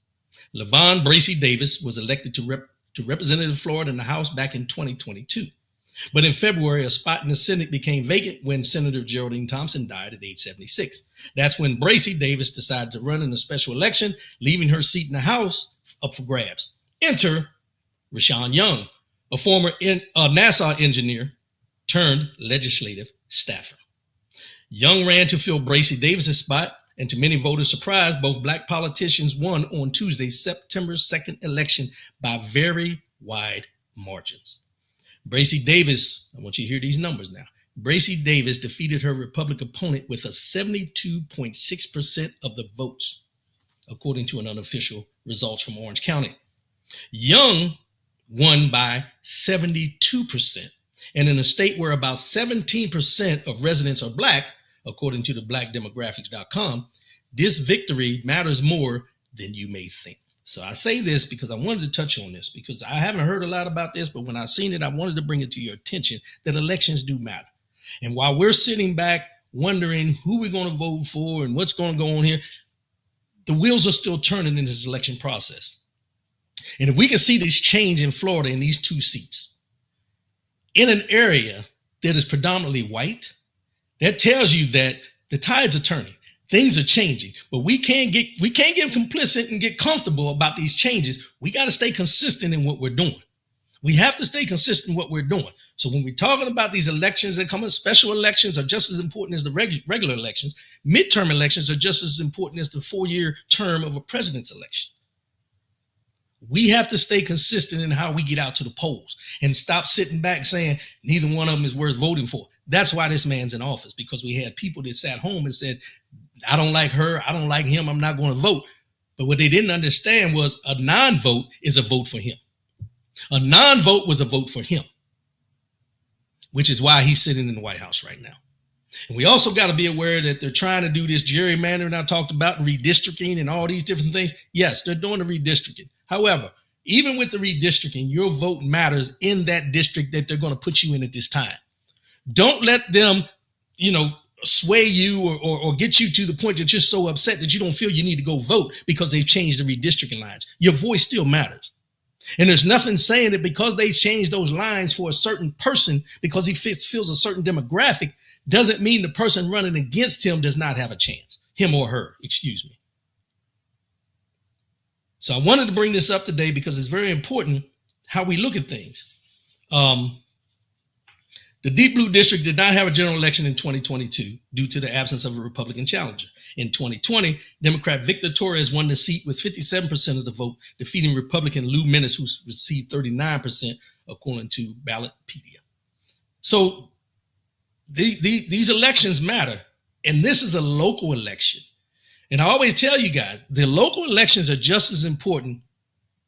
LaVon Bracy Davis was elected to Representative Florida in the House back in 2022. But in February, a spot in the Senate became vacant when Senator Geraldine Thompson died at age 76. That's when Bracy Davis decided to run in a special election, leaving her seat in the House up for grabs. Enter Rashawn Young, a former NASA engineer turned legislative staffer. Young ran to fill Bracy Davis's spot, and to many voters' surprise, both black politicians won on Tuesday's September 2nd election by very wide margins. Bracy Davis, I want you to hear these numbers now. Bracy Davis defeated her Republican opponent with a 72.6% of the votes, according to an unofficial results from Orange County. Young won by 72%. And in a state where about 17% of residents are black, according to the blackdemographics.com, this victory matters more than you may think. So I say this because I wanted to touch on this, because I haven't heard a lot about this, but when I seen it, I wanted to bring it to your attention that elections do matter. And while we're sitting back wondering who we're going to vote for and what's going to go on here, the wheels are still turning in this election process. And if we can see this change in Florida in these two seats, in an area that is predominantly white, that tells you that the tides are turning. Things are changing, but we can't get complicit and get comfortable about these changes. We got to stay consistent in what we're doing. We have to stay consistent in what we're doing. So when we're talking about these elections that come in, special elections are just as important as the regular elections. Midterm elections are just as important as the 4-year term of a president's election. We have to stay consistent in how we get out to the polls and stop sitting back saying neither one of them is worth voting for. That's why this man's in office, because we had people that sat home and said, I don't like her, I don't like him, I'm not going to vote. But what they didn't understand was a non-vote is a vote for him. A non-vote was a vote for him, which is why he's sitting in the White House right now. And we also got to be aware that they're trying to do this gerrymandering I talked about, and redistricting and all these different things. Yes, they're doing the redistricting. However, even with the redistricting, your vote matters in that district that they're going to put you in at this time. Don't let them, sway you or get you to the point that you're so upset that you don't feel you need to go vote because they've changed the redistricting lines. Your voice still matters. And there's nothing saying that because they changed those lines for a certain person, because he fills a certain demographic, doesn't mean the person running against him does not have a chance. Him or her, excuse me. So I wanted to bring this up today because it's very important how we look at things. The Deep Blue District did not have a general election in 2022 due to the absence of a Republican challenger. In 2020, Democrat Victor Torres won the seat with 57% of the vote, defeating Republican Lou Minnis, who received 39%, according to Ballotpedia. So these elections matter, and this is a local election. And I always tell you guys, the local elections are just as important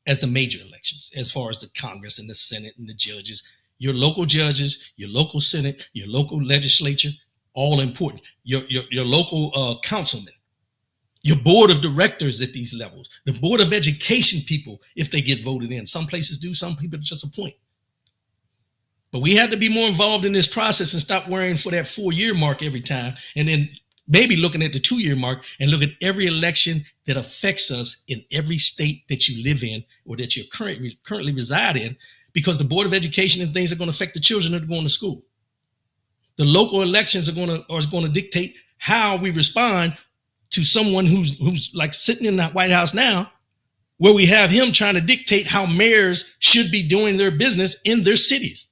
as the major elections, as far as the Congress and the Senate and the judges. Your local judges, your local Senate, your local legislature, all important. Your local councilmen, your board of directors at these levels, the board of education people, if they get voted in. Some places do, some people just appoint. But we have to be more involved in this process and stop worrying for that 4-year mark every time, and then maybe looking at the 2-year mark and look at every election that affects us in every state that you live in or that you currently reside in, because the Board of Education and things are going to affect the children that are going to school. The local elections are going to dictate how we respond to someone who's like sitting in the White House now, where we have him trying to dictate how mayors should be doing their business in their cities.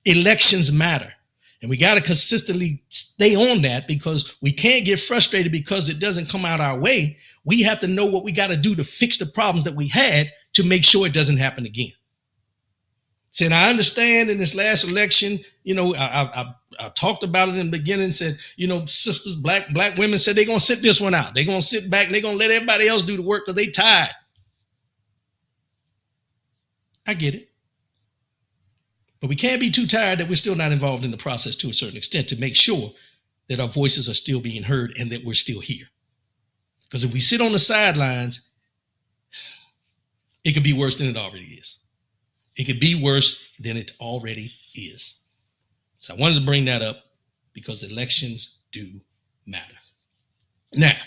Elections matter. And we got to consistently stay on that, because we can't get frustrated because it doesn't come out our way. We have to know what we got to do to fix the problems that we had to make sure it doesn't happen again. See, and I understand in this last election, I talked about it in the beginning, said, sisters, black women said they're going to sit this one out. They're going to sit back and they're going to let everybody else do the work because they tired. I get it. But we can't be too tired that we're still not involved in the process to a certain extent, to make sure that our voices are still being heard and that we're still here. Because if we sit on the sidelines, it could be worse than it already is. It could be worse than it already is. So I wanted to bring that up because elections do matter. Now,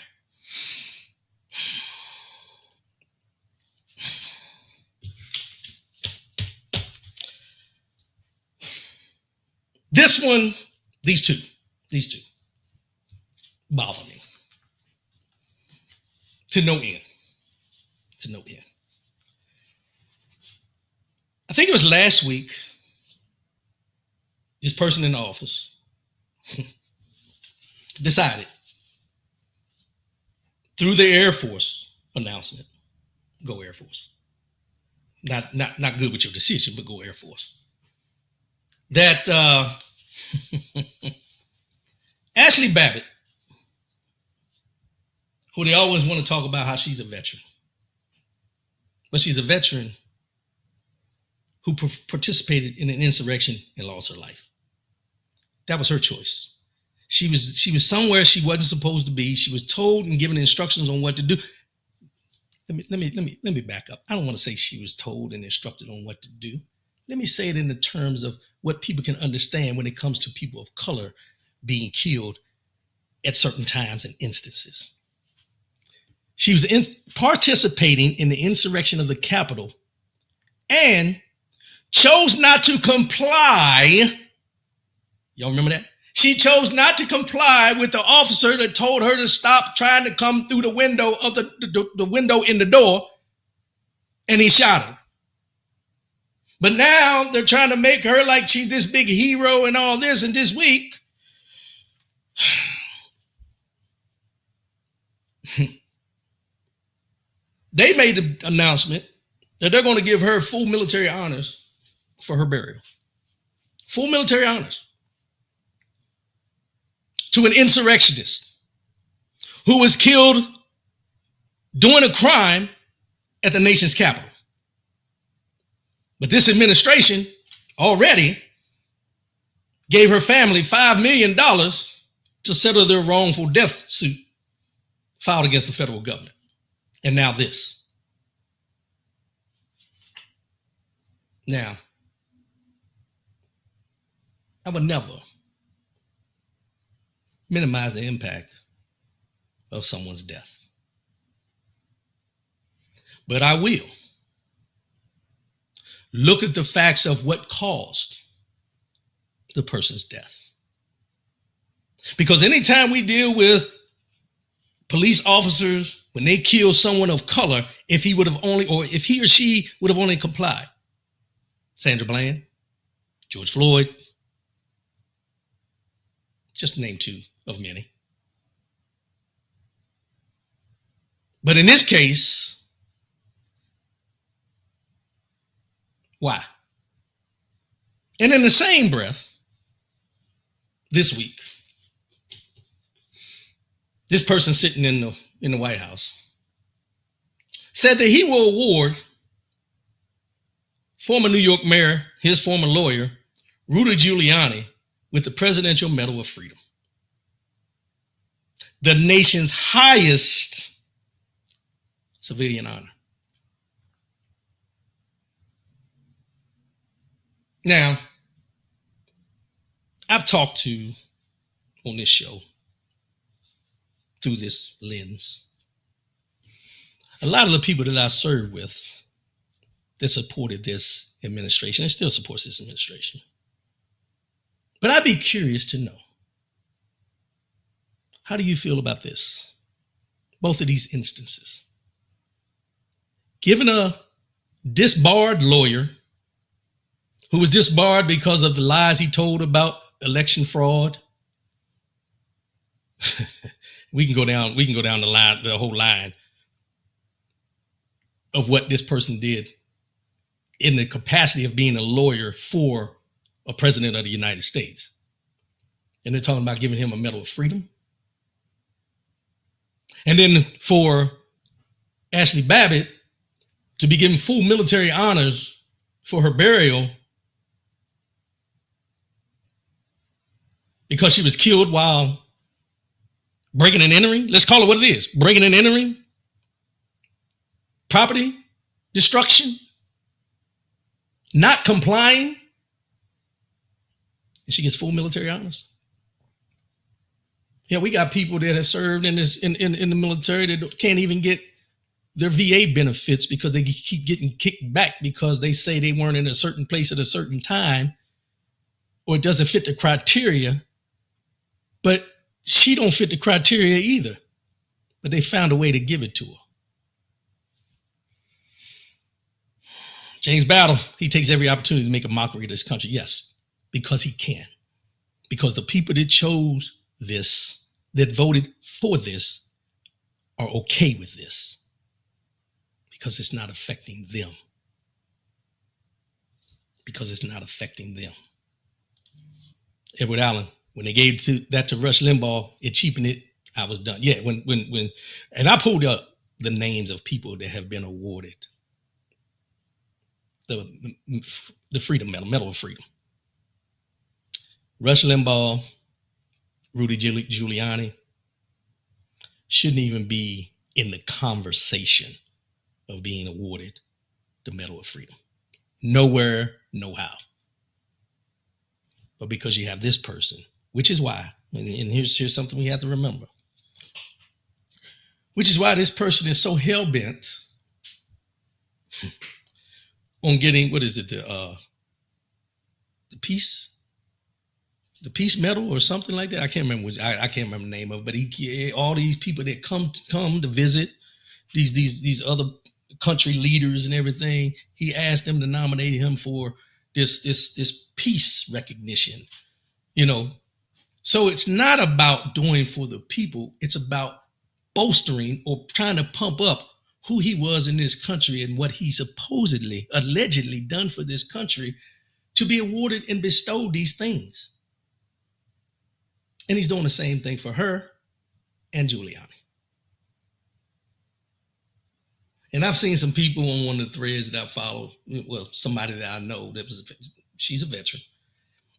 this one, these two bother me to no end. I think it was last week, this person in the office decided through the Air Force announcement, go Air Force. Not good with your decision, but go Air Force. That Ashley Babbitt, who they always want to talk about how she's a veteran, but she's a veteran who participated in an insurrection and lost her life. That was her choice. She was somewhere she wasn't supposed to be. She was told and given instructions on what to do. Let me back up. I don't want to say she was told and instructed on what to do. Let me say it in the terms of what people can understand when it comes to people of color being killed at certain times and instances. She was participating in the insurrection of the Capitol and chose not to comply. Y'all remember that? She chose not to comply with the officer that told her to stop trying to come through the window of the window in the door, and he shot her. But now they're trying to make her like she's this big hero and all this. And this week, they made the announcement that they're going to give her full military honors for her burial. Full military honors to an insurrectionist who was killed doing a crime at the nation's capital. But this administration already gave her family $5 million to settle their wrongful death suit filed against the federal government. And now this. Now, I would never minimize the impact of someone's death. But I will look at the facts of what caused the person's death. Because anytime we deal with police officers, when they kill someone of color, if he or she would have only complied, Sandra Bland, George Floyd, just to name two of many. But in this case, why? And in the same breath, this week, this person sitting in the White House said that he will award former New York mayor, his former lawyer, Rudy Giuliani, with the Presidential Medal of Freedom, the nation's highest civilian honor. Now, I've talked to, on this show, through this lens, a lot of the people that I served with that supported this administration and still supports this administration. But I'd be curious to know, how do you feel about this? Both of these instances. Given a disbarred lawyer who was disbarred because of the lies he told about election fraud. we can go down the line, the whole line of what this person did in the capacity of being a lawyer for a president of the United States. And they're talking about giving him a Medal of Freedom. And then for Ashley Babbitt to be given full military honors for her burial because she was killed while breaking and entering. Let's call it what it is. Breaking and entering. Property destruction. Not complying. And she gets full military honors. Yeah, we got people that have served in the military that can't even get their VA benefits because they keep getting kicked back because they say they weren't in a certain place at a certain time, or it doesn't fit the criteria. But she don't fit the criteria either. But they found a way to give it to her. James Battle, he takes every opportunity to make a mockery of this country. Yes, because he can. Because the people that chose this, that voted for this, are okay with this. Because it's not affecting them. Because it's not affecting them. Edward Allen, when they gave that to Rush Limbaugh, it cheapened it. I was done. Yeah, when and I pulled up the names of people that have been awarded the Freedom Medal, Medal of Freedom. Rush Limbaugh, Rudy Giuliani shouldn't even be in the conversation of being awarded the Medal of Freedom. Nowhere, no how. But because you have this person, which is why, and here's something we have to remember, which is why this person is so hell-bent on getting, what is it, the peace medal or something like that. I can't remember I can't remember the name of it, but all these people that come to visit these other country leaders and everything. He asked them to nominate him for this peace recognition, you know. So it's not about doing for the people. It's about bolstering or trying to pump up who he was in this country and what he supposedly, allegedly done for this country to be awarded and bestowed these things. And he's doing the same thing for her and Giuliani. And I've seen some people on one of the threads that I follow, well, somebody that I know she's a veteran.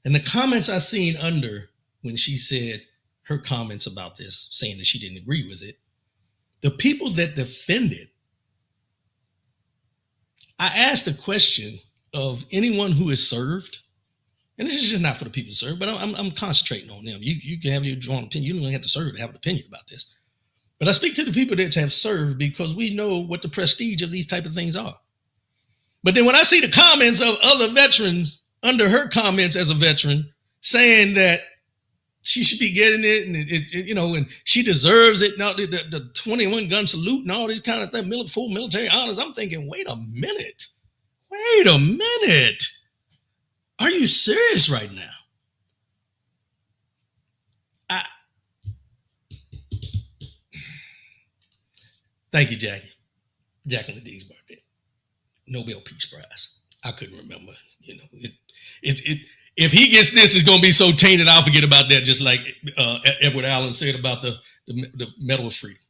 And the comments I seen under when she said her comments about this, saying that she didn't agree with it, the people that defended, I asked a question of anyone who is served, and this is just not for the people to serve, but I'm concentrating on them. You can have your drawn opinion. You don't have to serve to have an opinion about this. But I speak to the people that have served because we know what the prestige of these type of things are. But then when I see the comments of other veterans under her comments as a veteran saying that she should be getting it, and and she deserves it. Now the 21 gun salute and all these kind of things, full military honors. I'm thinking, wait a minute, are you serious right now? Thank you, Jacqueline Dee's birthday, Nobel Peace Prize. I couldn't remember. If he gets this, it's going to be so tainted, I'll forget about that, just like Edward Allen said about the Medal of Freedom.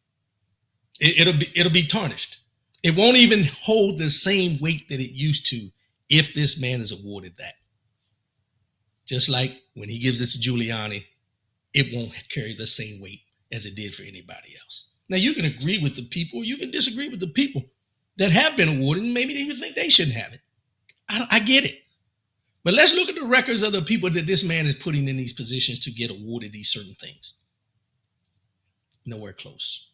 It'll be tarnished. It won't even hold the same weight that it used to if this man is awarded that. Just like when he gives it to Giuliani, it won't carry the same weight as it did for anybody else. Now, you can agree with the people, you can disagree with the people that have been awarded, and maybe you think they shouldn't have it. I get it. But let's look at the records of the people that this man is putting in these positions to get awarded these certain things. Nowhere close.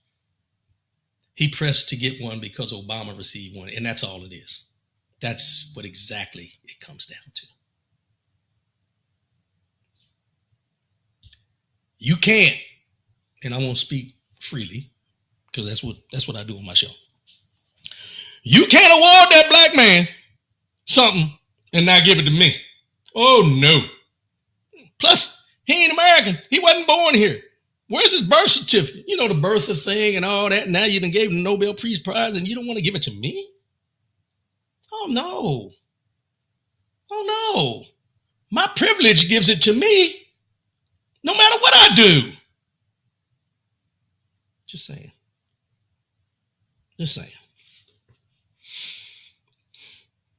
He pressed to get one because Obama received one, and that's all it is. That's what exactly it comes down to. You can't, and I won't speak freely because that's what I do on my show. You can't award that black man something and not give it to me. Oh, no. Plus, he ain't American. He wasn't born here. Where's his birth certificate? You know, the birther thing and all that. Now you done gave him the Nobel Peace Prize and you don't want to give it to me? Oh, no. Oh, no. My privilege gives it to me no matter what I do. Just saying. Just saying.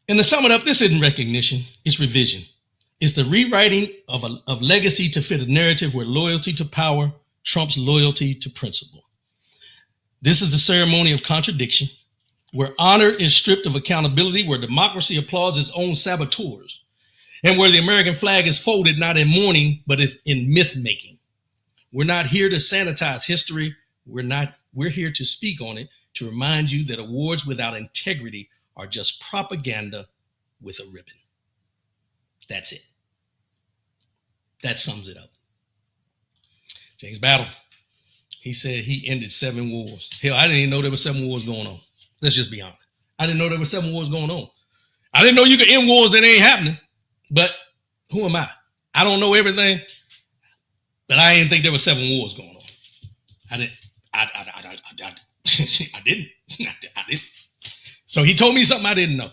And to sum it up, this isn't recognition, it's revision. It's the rewriting of legacy to fit a narrative where loyalty to power trumps loyalty to principle. This is the ceremony of contradiction, where honor is stripped of accountability, where democracy applauds its own saboteurs, and where the American flag is folded not in mourning, but in myth-making. We're not here to sanitize history. We're here to speak on it, to remind you that awards without integrity are just propaganda with a ribbon. That's it. That sums it up. James Battle, he said he ended 7 wars. Hell, I didn't even know there were 7 wars going on. Let's just be honest. I didn't know there were 7 wars going on. I didn't know you could end wars that ain't happening. But who am I? I don't know everything. But I didn't think there were 7 wars going on. I didn't. I didn't. So he told me something I didn't know.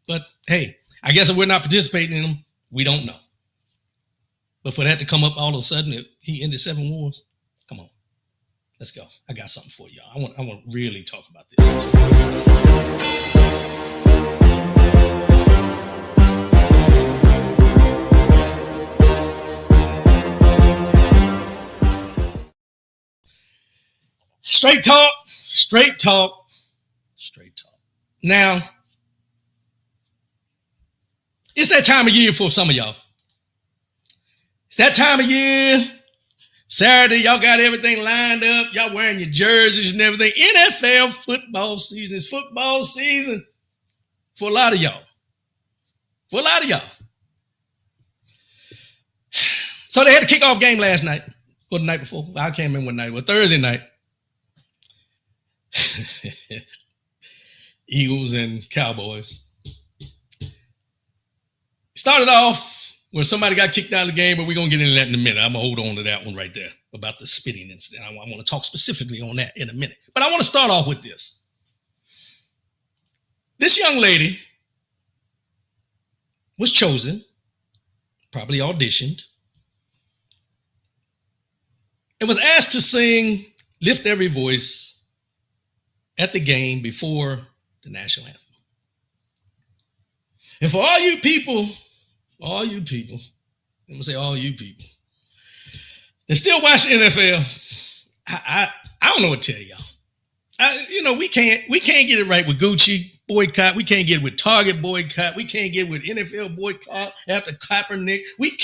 But hey, I guess if we're not participating in them, we don't know. But for that to come up all of a sudden, he ended 7 wars. Come on, let's go. I got something for y'all. I want to really talk about this. Straight talk. Now, it's that time of year for some of y'all. It's that time of year. Saturday, y'all got everything lined up. Y'all wearing your jerseys and everything. NFL football season. It's football season for a lot of y'all. So they had a kickoff game last night, or the night before. I can't remember what night it was. Thursday night. Eagles and Cowboys. Started off where somebody got kicked out of the game, but we're going to get into that in a minute. I'm going to hold on to that one right there about the spitting incident. I want to talk specifically on that in a minute. But I want to start off with this. This young lady was chosen, probably auditioned, and was asked to sing Lift Every Voice at the game before the national anthem. And for all you people, I'm going to say all you people, that still watch the NFL, I don't know what to tell y'all. We can't get it right with Gucci boycott. We can't get it with Target boycott. We can't get it with NFL boycott after Kaepernick. We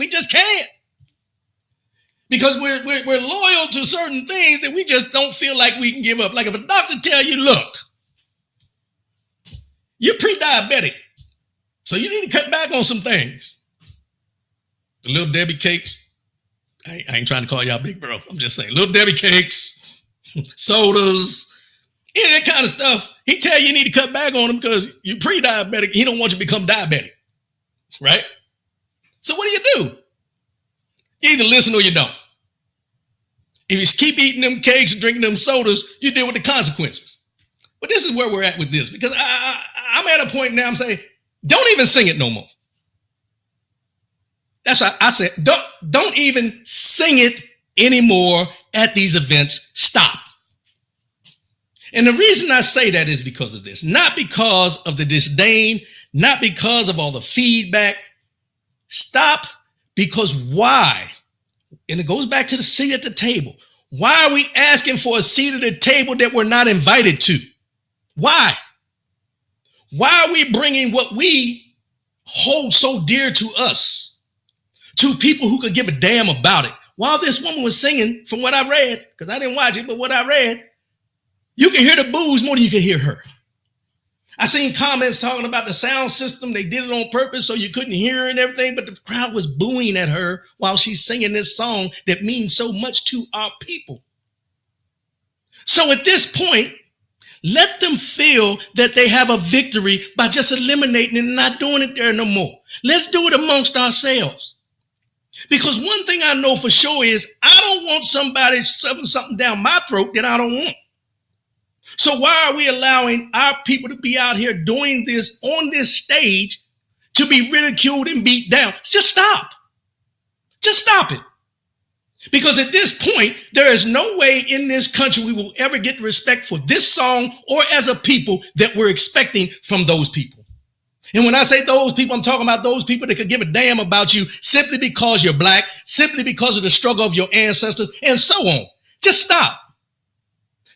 just can't. Because we're loyal to certain things that we just don't feel like we can give up. Like if a doctor tell you, look, you're pre-diabetic, so you need to cut back on some things. The Little Debbie cakes, I ain't trying to call y'all big bro. I'm just saying, Little Debbie cakes, sodas, that kind of stuff. He tell you need to cut back on them because you're pre-diabetic. He don't want you to become diabetic, right? So what do? You either listen or you don't. If you keep eating them cakes and drinking them sodas, you deal with the consequences. But this is where we're at with this, because I'm at a point now I'm saying, don't even sing it no more. That's why I said, don't even sing it anymore at these events. Stop. And the reason I say that is because of this, not because of the disdain, not because of all the feedback. Stop, because why? And it goes back to the seat at the table. Why are we asking for a seat at the table that we're not invited to? Why? Why are we bringing what we hold so dear to us to people who could give a damn about it? While this woman was singing, from what I read, because I didn't watch it, but what I read, you can hear the boos more than you can hear her. I seen comments talking about the sound system. They did it on purpose so you couldn't hear her and everything, but the crowd was booing at her while she's singing this song that means so much to our people. So at this point, let them feel that they have a victory by just eliminating it and not doing it there no more. Let's do it amongst ourselves. Because one thing I know for sure is I don't want somebody shoving something down my throat that I don't want. So why are we allowing our people to be out here doing this on this stage to be ridiculed and beat down? Just stop. Just stop it. Because at this point, there is no way in this country we will ever get respect for this song or as a people that we're expecting from those people. And when I say those people, I'm talking about those people that could give a damn about you simply because you're black, simply because of the struggle of your ancestors, and so on. Just stop.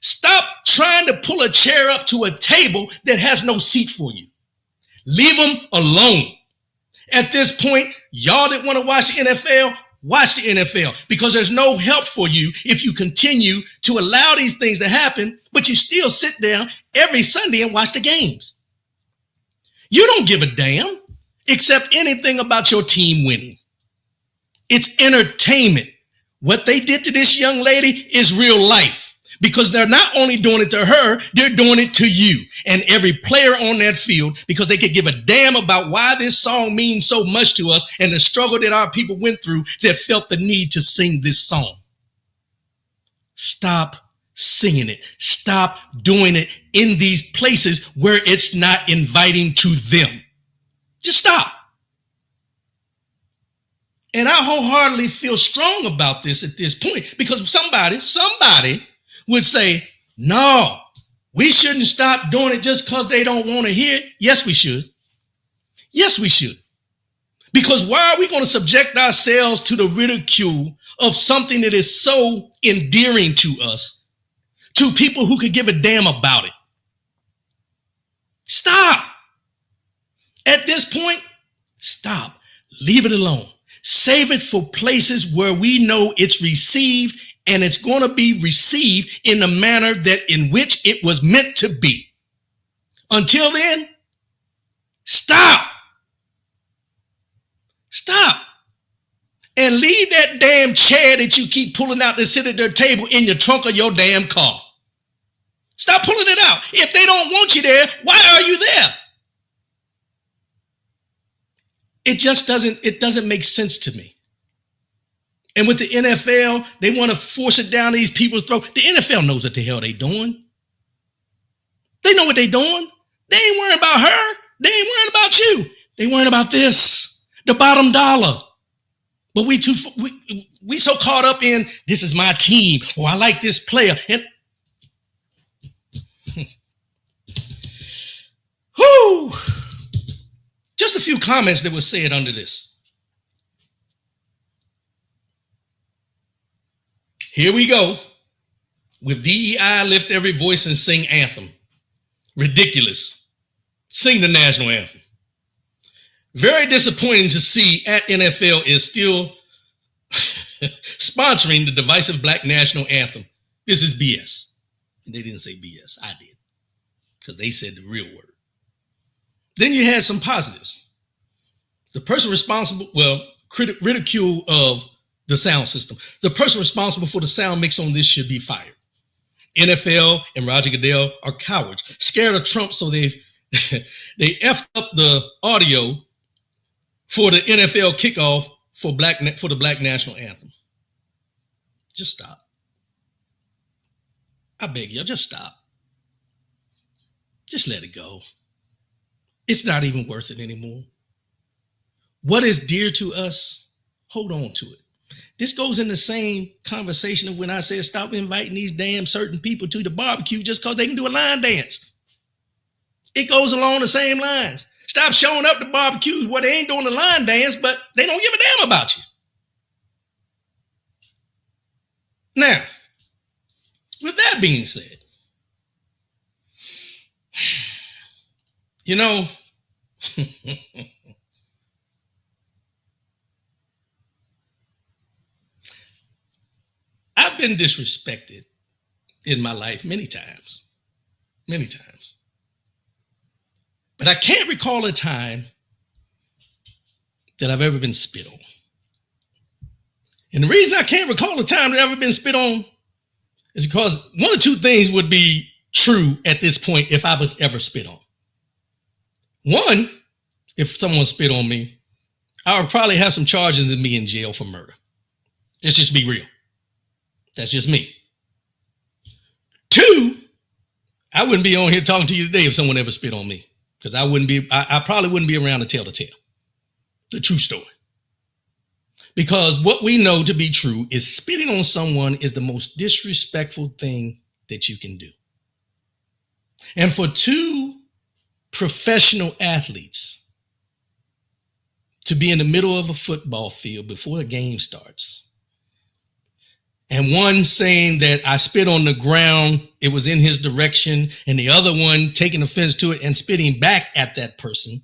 Stop trying to pull a chair up to a table that has no seat for you. Leave them alone. At this point, y'all that want to watch the NFL, watch the NFL, because there's no help for you if you continue to allow these things to happen, but you still sit down every Sunday and watch the games. You don't give a damn except anything about your team winning. It's entertainment. What they did to this young lady is real life. Because they're not only doing it to her, they're doing it to you and every player on that field, because they could give a damn about why this song means so much to us and the struggle that our people went through that felt the need to sing this song. Stop singing it. Stop doing it in these places where it's not inviting to them. Just stop. And I wholeheartedly feel strong about this at this point, because somebody would say, no, we shouldn't stop doing it just because they don't want to hear it. Yes, we should. Yes, we should. Because why are we going to subject ourselves to the ridicule of something that is so endearing to us, to people who could give a damn about it? Stop. At this point, stop. Leave it alone. Save it for places where we know it's received, and it's going to be received in the manner that in which it was meant to be. Until then, stop. Stop. And leave that damn chair that you keep pulling out to sit at their table in your trunk of your damn car. Stop pulling it out. If they don't want you there, why are you there? It doesn't make sense to me. And with the NFL, they want to force it down these people's throat. The NFL knows what the hell they doing. They know what they doing. They ain't worrying about her. They ain't worrying about you. They worrying about this, the bottom dollar. But we so caught up in, this is my team, or I like this player. And whoo, just a few comments that were said under this. Here we go with DEI, lift every voice and sing anthem. Ridiculous. Sing the national anthem. Very disappointing to see at NFL is still sponsoring the divisive Black national anthem. This is BS. And they didn't say BS. I did. Because they said the real word. Then you had some positives. The person responsible, ridicule of the sound system. The person responsible for the sound mix on this should be fired. NFL and Roger Goodell are cowards, scared of Trump, so they effed up the audio for the NFL kickoff for the Black national anthem. Just stop. I beg you, just stop. Just let it go. It's not even worth it anymore. What is dear to us, hold on to it. This goes in the same conversation of when I said stop inviting these damn certain people to the barbecue just because they can do a line dance. It goes along the same lines. Stop showing up to barbecues where they ain't doing the line dance, but they don't give a damn about you. Now, with that being said, you know, I've been disrespected in my life many times. But I can't recall a time that I've ever been spit on. And the reason I can't recall a time that I've ever been spit on is because one of two things would be true at this point if I was ever spit on. One, if someone spit on me, I would probably have some charges and be in jail for murder. Let's just be real. That's just me. Two, I wouldn't be on here talking to you today if someone ever spit on me, because I probably wouldn't be around to tell the tale, the true story. Because what we know to be true is spitting on someone is the most disrespectful thing that you can do. And for two professional athletes to be in the middle of a football field before a game starts, and one saying that I spit on the ground, it was in his direction, and the other one taking offense to it and spitting back at that person,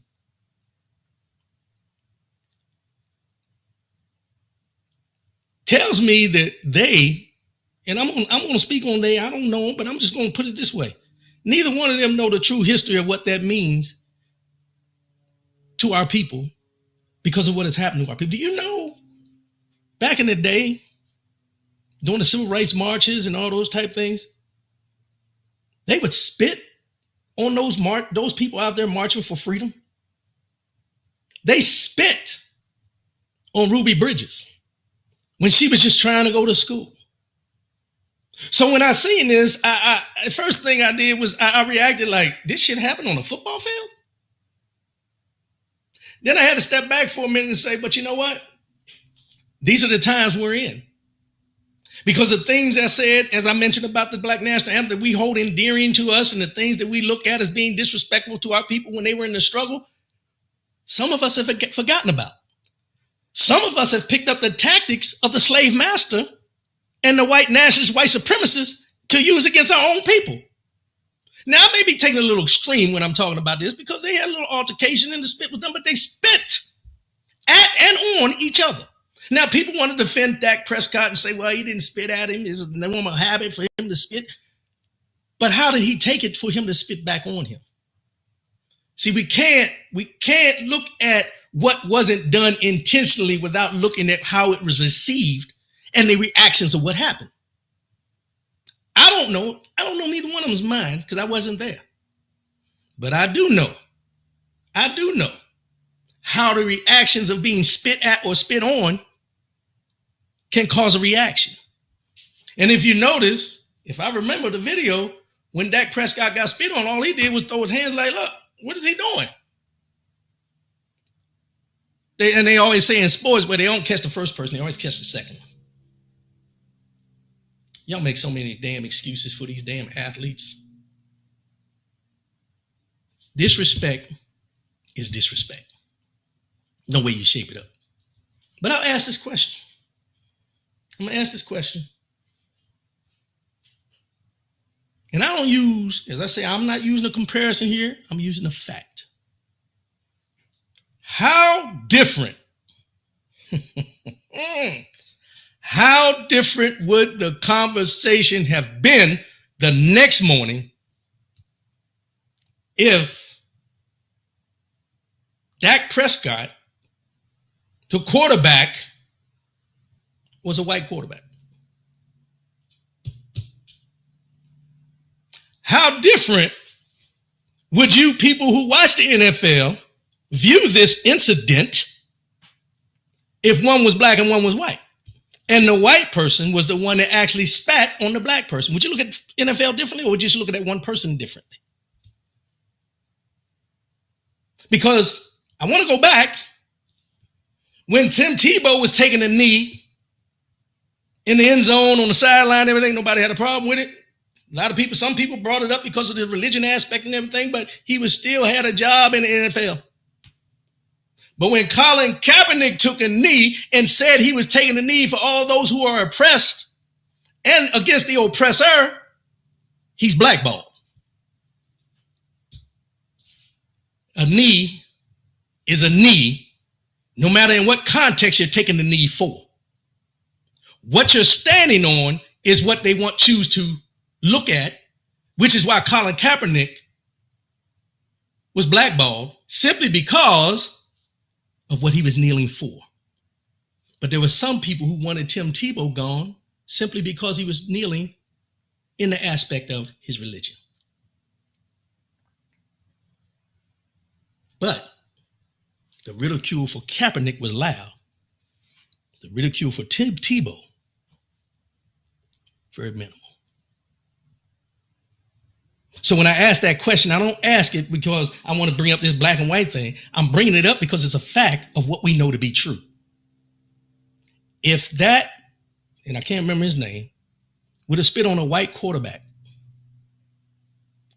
tells me that they, and I'm going to speak on they, I don't know, but I'm just going to put it this way. Neither one of them know the true history of what that means to our people because of what has happened to our people. Do you know, back in the day, during the civil rights marches and all those type things, they would spit on those people out there marching for freedom. They spit on Ruby Bridges when she was just trying to go to school. So when I seen this, the first thing I did was I reacted like, this shit happened on a football field? Then I had to step back for a minute and say, but you know what? These are the times we're in. Because the things I said, as I mentioned about the Black national anthem, that we hold endearing to us and the things that we look at as being disrespectful to our people when they were in the struggle, some of us have forgotten about. Some of us have picked up the tactics of the slave master and the white nationalists, white supremacists to use against our own people. Now, I may be taking a little extreme when I'm talking about this because they had a little altercation in the spit with them, but they spit at and on each other. Now, people want to defend Dak Prescott and say, well, he didn't spit at him. It was a normal habit for him to spit. But how did he take it for him to spit back on him? See, we can't look at what wasn't done intentionally without looking at how it was received and the reactions of what happened. I don't know. I don't know neither one of them's mine because I wasn't there. But I do know how the reactions of being spit at or spit on can cause a reaction. And if you notice, if I remember the video, when Dak Prescott got spit on, all he did was throw his hands like, look, what is he doing? They always say in sports, but they don't catch the first person. They always catch the second. Y'all make so many damn excuses for these damn athletes. Disrespect is disrespect. No way you shape it up. But I'll ask this question. I'm going to ask this question. And I don't use, as I say, I'm not using a comparison here. I'm using a fact. How different, how different would the conversation have been the next morning if Dak Prescott, the quarterback, was a white quarterback? How different would you people who watch the NFL view this incident if one was black and one was white? And the white person was the one that actually spat on the black person. Would you look at NFL differently, or would you just look at that one person differently? Because I want to go back when Tim Tebow was taking a knee in the end zone on the sideline, everything, nobody had a problem with it. A lot of people, some people brought it up because of the religion aspect and everything, but he was still had a job in the NFL. But when Colin Kaepernick took a knee and said he was taking a knee for all those who are oppressed and against the oppressor, he's blackballed. A knee is a knee, no matter in what context you're taking the knee for. What you're standing on is what they choose to look at, which is why Colin Kaepernick was blackballed, simply because of what he was kneeling for. But there were some people who wanted Tim Tebow gone simply because he was kneeling in the aspect of his religion. But the ridicule for Kaepernick was loud. The ridicule for Tim Tebow, very minimal. So when I ask that question, I don't ask it because I want to bring up this black and white thing. I'm bringing it up because it's a fact of what we know to be true. If that, and I can't remember his name, would have spit on a white quarterback,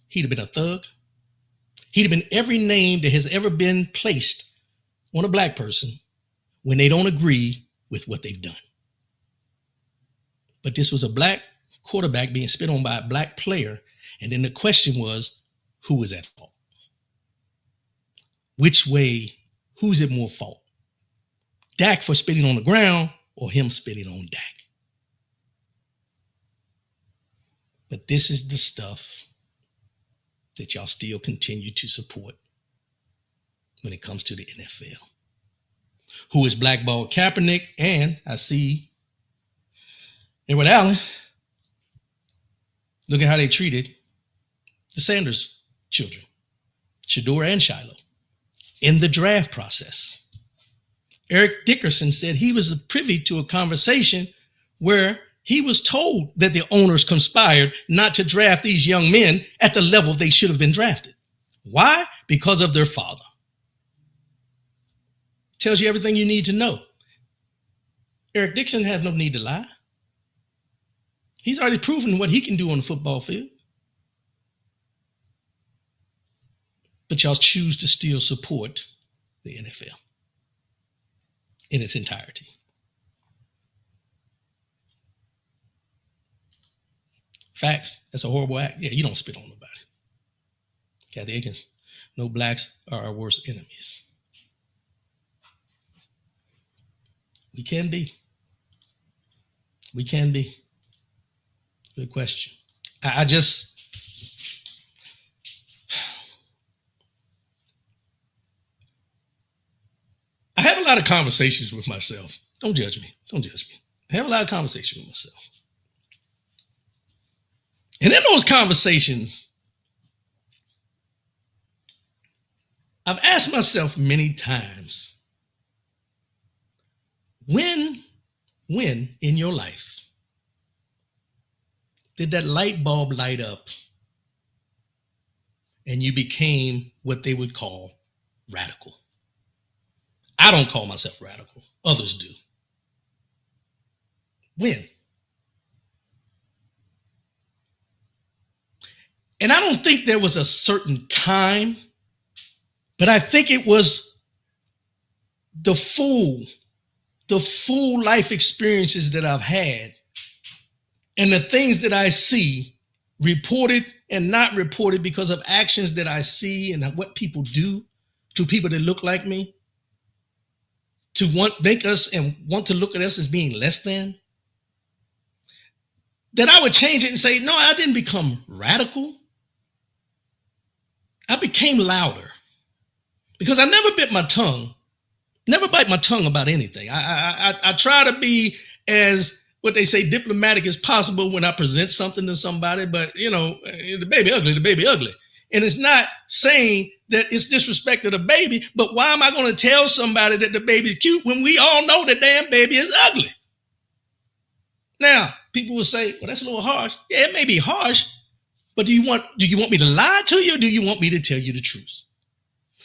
he'd have been a thug. He'd have been every name that has ever been placed on a black person when they don't agree with what they've done. But this was a black quarterback being spit on by a black player. And then the question was, who was at fault? Which way, who's at more fault? Dak for spitting on the ground or him spitting on Dak? But this is the stuff that y'all still continue to support when it comes to the NFL. Who is blackballed Kaepernick, and I see Edward Allen. Look at how they treated the Sanders children, Shador and Shiloh, in the draft process. Eric Dickerson said he was privy to a conversation where he was told that the owners conspired not to draft these young men at the level they should have been drafted. Why? Because of their father. Tells you everything you need to know. Eric Dickerson has no need to lie. He's already proven what he can do on the football field. But y'all choose to still support the NFL in its entirety. Facts. That's a horrible act. Yeah, you don't spit on nobody. Kathy Akins, no blacks are our worst enemies. We can be. We can be. Good question. I have a lot of conversations with myself. Don't judge me. Don't judge me. I have a lot of conversations with myself. And in those conversations, I've asked myself many times, when in your life did that light bulb light up and you became what they would call radical? I don't call myself radical. Others do. When? And I don't think there was a certain time, but I think it was the full life experiences that I've had and the things that I see reported and not reported because of actions that I see and what people do to people that look like me to make us and want to look at us as being less than, that I would change it and say, no, I didn't become radical. I became louder because I never bite my tongue about anything. I try to be as what they say diplomatic as possible when I present something to somebody, but the baby ugly. And it's not saying that it's disrespect to the baby, but why am I going to tell somebody that the baby's cute when we all know the damn baby is ugly? Now, people will say, well, that's a little harsh. Yeah, it may be harsh, but do you want me to lie to you or do you want me to tell you the truth?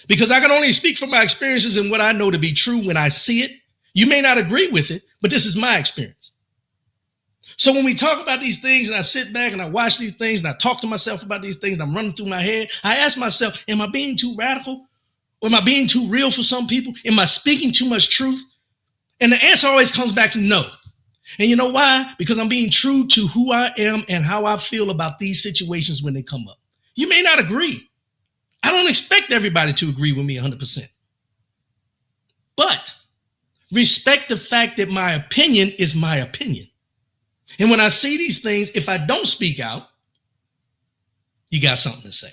Because I can only speak from my experiences and what I know to be true when I see it. You may not agree with it, but this is my experience. So when we talk about these things and I sit back and I watch these things and I talk to myself about these things and I'm running through my head, I ask myself, am I being too radical? Or am I being too real for some people? Am I speaking too much truth? And the answer always comes back to no. And you know why? Because I'm being true to who I am and how I feel about these situations when they come up. You may not agree. I don't expect everybody to agree with me 100%. But respect the fact that my opinion is my opinion. And when I see these things, if I don't speak out, you got something to say.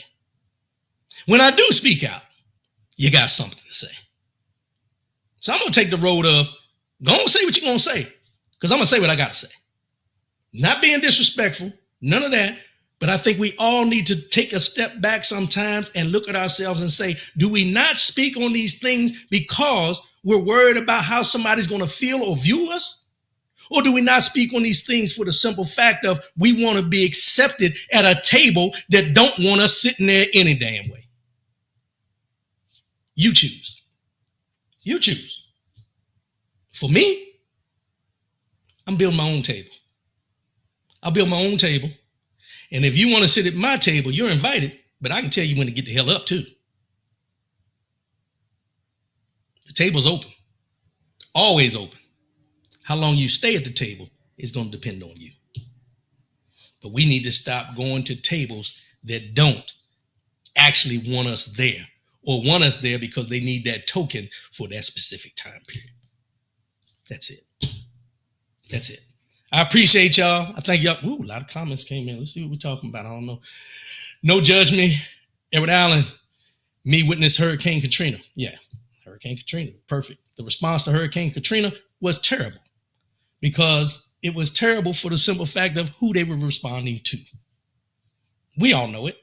When I do speak out, you got something to say. So I'm going to take the road of, go on, say what you're going to say, because I'm going to say what I got to say. Not being disrespectful, none of that. But I think we all need to take a step back sometimes and look at ourselves and say, do we not speak on these things because we're worried about how somebody's going to feel or view us? Or do we not speak on these things for the simple fact of we want to be accepted at a table that don't want us sitting there any damn way? You choose. You choose. For me, I'm building my own table. I'll build my own table. And if you want to sit at my table, you're invited, but I can tell you when to get the hell up too. The table's open, always open. How long you stay at the table is going to depend on you. But we need to stop going to tables that don't actually want us there or want us there because they need that token for that specific time period. That's it. That's it. I appreciate y'all. I thank y'all. Ooh, a lot of comments came in. Let's see what we're talking about. I don't know. No Judge Me. Edward Allen. Me witness Hurricane Katrina. Yeah, Hurricane Katrina. Perfect. The response to Hurricane Katrina was terrible because it was terrible for the simple fact of who they were responding to. We all know it.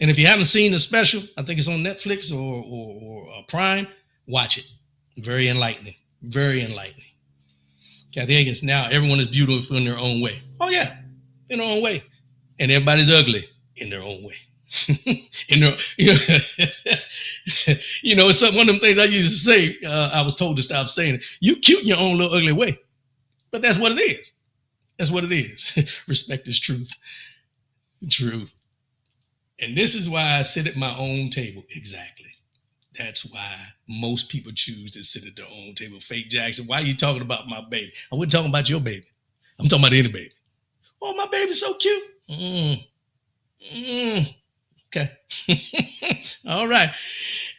And if you haven't seen the special, I think it's on Netflix or Prime, watch it. Very enlightening. Very enlightening. Kathy Higgins, now everyone is beautiful in their own way. Oh, yeah, in their own way. And everybody's ugly in their own way. It's one of them things I used to say. I was told to stop saying it. You cute in your own little ugly way. But that's what it is. That's what it is. Respect is truth. True. And this is why I sit at my own table. Exactly. That's why most people choose to sit at their own table. Fake Jackson, why are you talking about my baby? I wasn't talking about your baby. I'm talking about any baby. Oh, my baby's so cute. Okay. All right.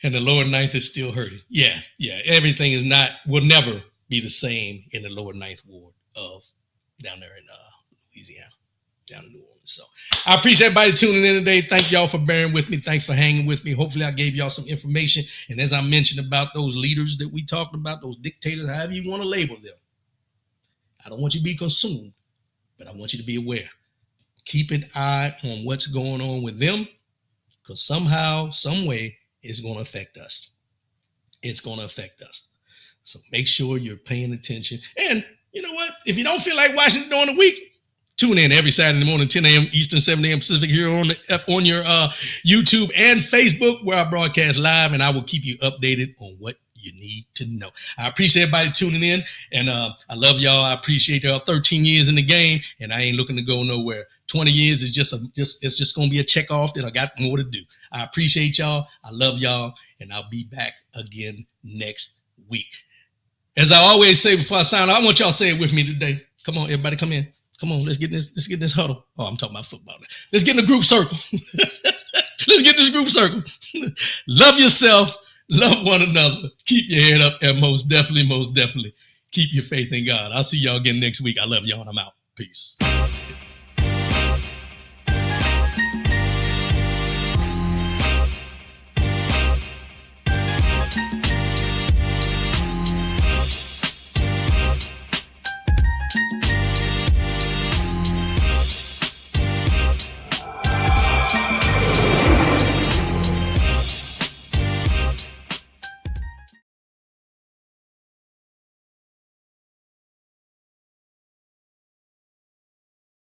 And the lower ninth is still hurting. Yeah. Everything will never be the same in the lower ninth ward of down there in Louisiana, down in New Orleans. So I appreciate everybody tuning in today. Thank y'all for bearing with me. Thanks for hanging with me. Hopefully I gave y'all some information. And as I mentioned about those leaders that we talked about, those dictators, however you want to label them, I don't want you to be consumed, but I want you to be aware. Keep an eye on what's going on with them, because somehow, some way, it's going to affect us. It's going to affect us. So make sure you're paying attention. And you know what? If you don't feel like watching it during the week, tune in every Saturday morning, 10 a.m. Eastern, 7 a.m. Pacific, here on your YouTube and Facebook, where I broadcast live, and I will keep you updated on what you need to know. I appreciate everybody tuning in, and I love y'all. I appreciate y'all. 13 years in the game, and I ain't looking to go nowhere. 20 years is just going to be a check off that I got more to do. I appreciate y'all. I love y'all, and I'll be back again next week. As I always say before I sign off, I want y'all to say it with me today. Come on, everybody, come in. Come on, let's get this huddle. Oh, I'm talking about football. Let's get in the group circle. Let's get this group circle. Love yourself. Love one another. Keep your head up, and most definitely, keep your faith in God. I'll see y'all again next week. I love y'all, and I'm out. Peace.